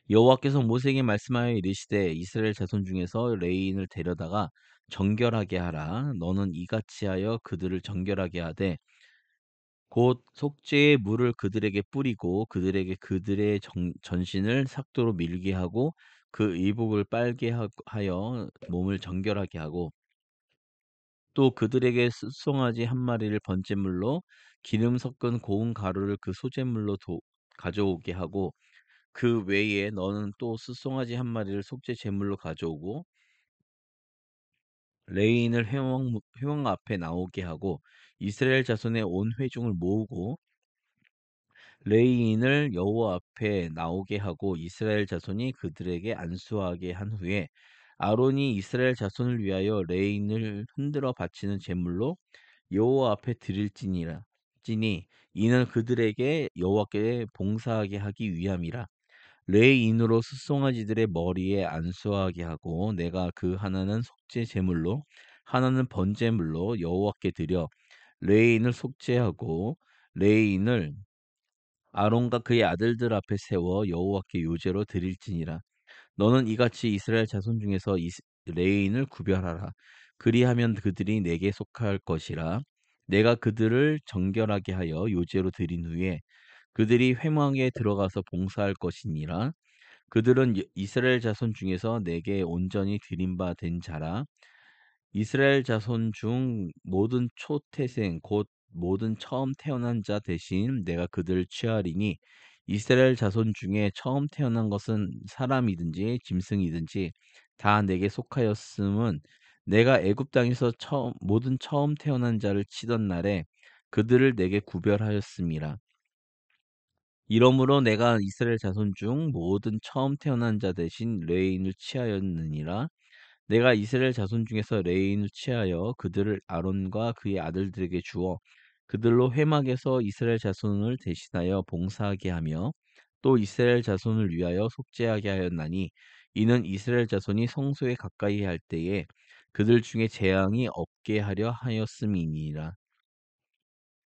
여호와께서 모세에게 말씀하여 이르시되 이스라엘 자손 중에서 레위인을 데려다가 정결하게 하라. 너는 이같이 하여 그들을 정결하게 하되 곧 속죄의 물을 그들에게 뿌리고 그들에게 그들의 전신을 삭도로 밀게 하고 그 의복을 빨게 하여 몸을 정결하게 하고 또 그들에게 숫송아지 한 마리를 번제물로 기름 섞은 고운 가루를 그 소제물로 가져오게 하고 그 외에 너는 또 숫송아지 한 마리를 속죄 제물로 가져오고 레위인을 회막 앞에 나오게 하고 이스라엘 자손의 온 회중을 모으고 레위인을 여호와 앞에 나오게 하고 이스라엘 자손이 그들에게 안수하게 한 후에 아론이 이스라엘 자손을 위하여 레위인을 흔들어 바치는 제물로 여호와 앞에 드릴지니라 찌니 이는 그들에게 여호와께 봉사하게 하기 위함이라 레인으로 숫송아지들의 머리에 안수하게 하고 내가 그 하나는 속죄 제물로 하나는 번제물로 여호와께 드려 레인을 속죄하고 레인을 아론과 그의 아들들 앞에 세워 여호와께 요제로 드릴지니라. 너는 이같이 이스라엘 자손 중에서 레인을 구별하라. 그리하면 그들이 내게 속할 것이라. 내가 그들을 정결하게 하여 요제로 드린 후에 그들이 회막에 들어가서 봉사할 것이니라. 그들은 이스라엘 자손 중에서 내게 온전히 드린 바 된 자라. 이스라엘 자손 중 모든 초태생 곧 모든 처음 태어난 자 대신 내가 그들을 취하리니 이스라엘 자손 중에 처음 태어난 것은 사람이든지 짐승이든지 다 내게 속하였음은 내가 애굽 땅에서 모든 처음 태어난 자를 치던 날에 그들을 내게 구별하였음이라. 이러므로 내가 이스라엘 자손 중 모든 처음 태어난 자 대신 레인을 취하였느니라. 내가 이스라엘 자손 중에서 레인을 취하여 그들을 아론과 그의 아들들에게 주어 그들로 회막에서 이스라엘 자손을 대신하여 봉사하게 하며 또 이스라엘 자손을 위하여 속죄하게 하였나니 이는 이스라엘 자손이 성소에 가까이 할 때에 그들 중에 재앙이 없게 하려 하였음이니라.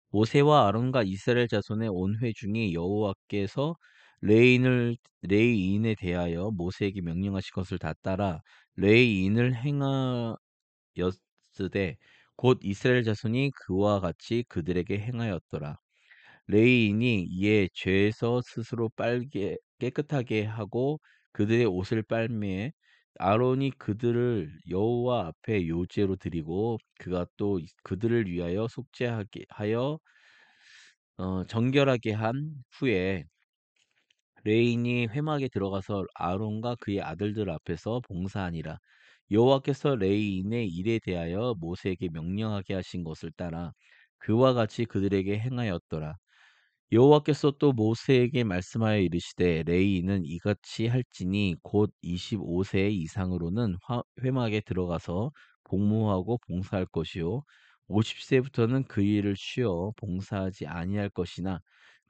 모세와 아론과 이스라엘 자손의 온 회중이 여호와께서 레위인에 대하여 모세에게 명령하신 것을 다 따라 레위인을 행하였으되 곧 이스라엘 자손이 그와 같이 그들에게 행하였더라. 레위인이 이에 죄에서 스스로 빨게 깨끗하게 하고 그들의 옷을 빨매 아론이 그들을 여호와 앞에 요제로 드리고 그가 또 그들을 위하여 속죄하게 하여 정결하게 한 후에 레인이 회막에 들어가서 아론과 그의 아들들 앞에서 봉사하니라. 여호와께서 레인의 일에 대하여 모세에게 명령하게 하신 것을 따라 그와 같이 그들에게 행하였더라. 여호와께서 또 모세에게 말씀하여 이르시되 레위인은 이같이 할지니 곧 25세 이상으로는 회막에 들어가서 복무하고 봉사할 것이요 50세부터는 그 일을 쉬어 봉사하지 아니할 것이나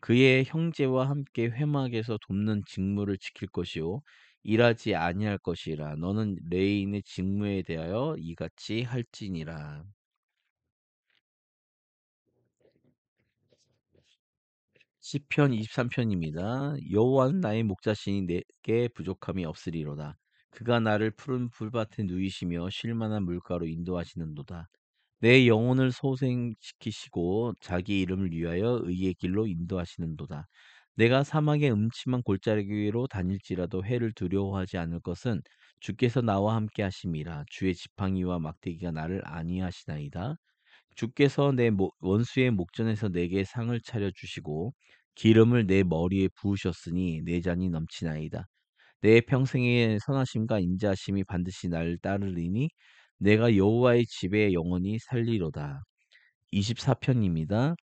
그의 형제와 함께 회막에서 돕는 직무를 지킬 것이요 일하지 아니할 것이라. 너는 레위인의 직무에 대하여 이같이 할지니라. 시편 23편입니다. 여호와는 나의 목자시니 내게 부족함이 없으리로다. 그가 나를 푸른 풀밭에 누이시며 쉴 만한 물가로 인도하시는도다. 내 영혼을 소생시키시고 자기 이름을 위하여 의의 길로 인도하시는도다. 내가 사막의 음침한 골짜기로 다닐지라도 해를 두려워하지 않을 것은 주께서 나와 함께 하심이라. 주의 지팡이와 막대기가 나를 안위하시나이다. 주께서 내 원수의 목전에서 내게 상을 차려 주시고 기름을 내 머리에 부으셨으니 내 잔이 넘치나이다. 내 평생의 선하심과 인자하심이 반드시 나를 따르리니 내가 여호와의 집에 영원히 살리로다. 24편입니다.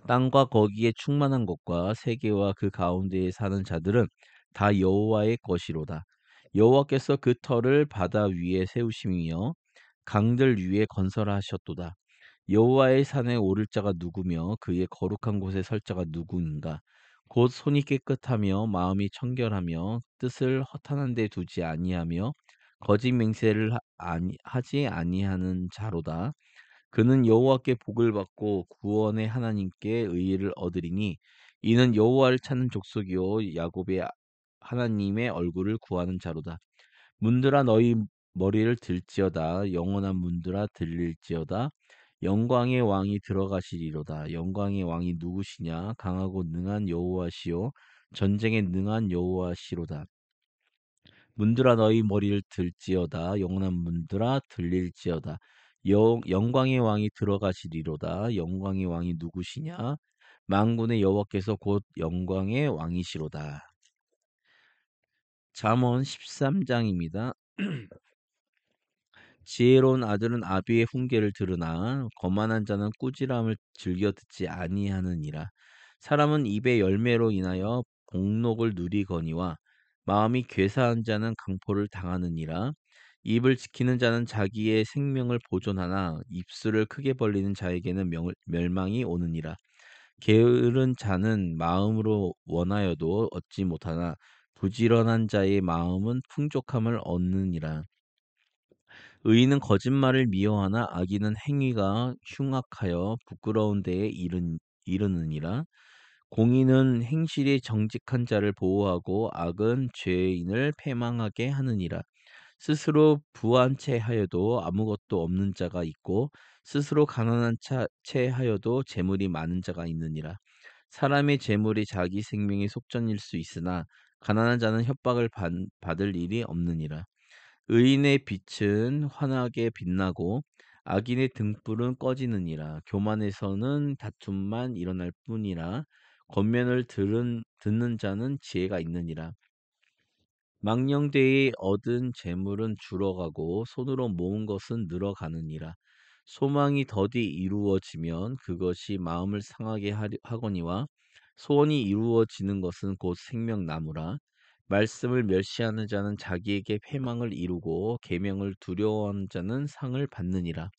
땅과 거기에 충만한 것과 세계와 그 가운데에 사는 자들은 다 여호와의 것이로다. 여호와께서 그 터를 바다 위에 세우심이며 강들 위에 건설하셨도다. 여호와의 산에 오를 자가 누구며 그의 거룩한 곳에 설 자가 누구인가? 곧 손이 깨끗하며 마음이 청결하며 뜻을 허탄한 데 두지 아니하며 거짓 맹세를 하지 아니하는 자로다. 그는 여호와께 복을 받고 구원의 하나님께 의를 얻으리니 이는 여호와를 찾는 족속이요 야곱의 하나님의 얼굴을 구하는 자로다. 문들아 너희 머리를 들지어다. 영원한 문들아 들릴지어다. 영광의 왕이 들어가시리로다. 영광의 왕이 누구시냐? 강하고 능한 여호와시요 전쟁에 능한 여호와시로다. 문들아 너희 머리를 들지어다. 영원한 문들아 들릴지어다. 영광의 왕이 들어가시리로다. 영광의 왕이 누구시냐? 만군의 여호와께서 곧 영광의 왕이시로다. 잠언 13장입니다. 지혜로운 아들은 아비의 훈계를 들으나 거만한 자는 꾸지람을 즐겨 듣지 아니하느니라. 사람은 입의 열매로 인하여 복록을 누리거니와 마음이 괴사한 자는 강포를 당하느니라. 입을 지키는 자는 자기의 생명을 보존하나 입술을 크게 벌리는 자에게는 멸망이 오느니라. 게으른 자는 마음으로 원하여도 얻지 못하나 부지런한 자의 마음은 풍족함을 얻느니라. 의인은 거짓말을 미워하나 악인은 행위가 흉악하여 부끄러운 데에 이르느니라. 공의는 행실이 정직한 자를 보호하고 악은 죄인을 패망하게 하느니라. 스스로 부한 채 하여도 아무것도 없는 자가 있고 스스로 가난한 채 하여도 재물이 많은 자가 있느니라. 사람의 재물이 자기 생명의 속전일 수 있으나 가난한 자는 협박을 받을 일이 없느니라. 의인의 빛은 환하게 빛나고 악인의 등불은 꺼지느니라. 교만에서는 다툼만 일어날 뿐이라. 권면을 듣는 자는 지혜가 있느니라. 망령되이 얻은 재물은 줄어가고 손으로 모은 것은 늘어가느니라. 소망이 더디 이루어지면 그것이 마음을 상하게 하거니와 소원이 이루어지는 것은 곧 생명나무라. 말씀을 멸시하는 자는 자기에게 패망을 이루고 계명을 두려워하는 자는 상을 받느니라.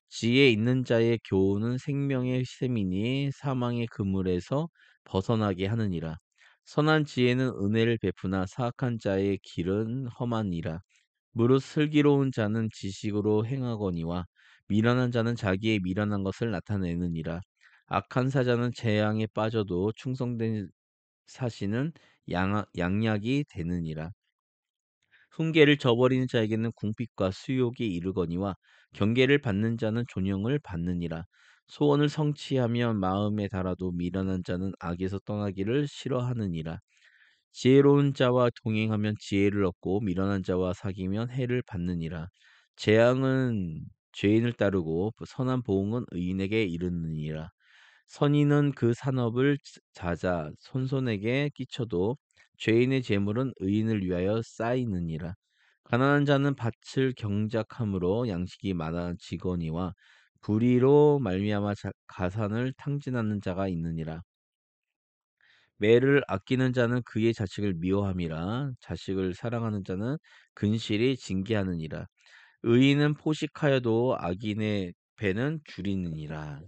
지혜 있는 자의 교훈은 생명의 셈이니 사망의 그물에서 벗어나게 하느니라. 선한 지혜는 은혜를 베푸나 사악한 자의 길은 험하니라. 무릇 슬기로운 자는 지식으로 행하거니와 미련한 자는 자기의 미련한 것을 나타내느니라. 악한 사자는 재앙에 빠져도 충성된 사시는 양약이 되느니라. 훈계를 저버리는 자에게는 궁핍과 수욕이 이르거니와 경계를 받는 자는 존영을 받느니라. 소원을 성취하면 마음에 달아도 미련한 자는 악에서 떠나기를 싫어하느니라. 지혜로운 자와 동행하면 지혜를 얻고 미련한 자와 사귀면 해를 받느니라. 재앙은 죄인을 따르고 선한 보응은 의인에게 이르느니라. 선인은 그 산업을 자자 손손에게 끼쳐도 죄인의 재물은 의인을 위하여 쌓이느니라. 가난한 자는 밭을 경작함으로 양식이 많아지거니와 불의로 말미암아 가산을 탕진하는 자가 있느니라. 매를 아끼는 자는 그의 자식을 미워함이라 자식을 사랑하는 자는 근실이 징계하느니라. 의인은 포식하여도 악인의 배는 줄이느니라.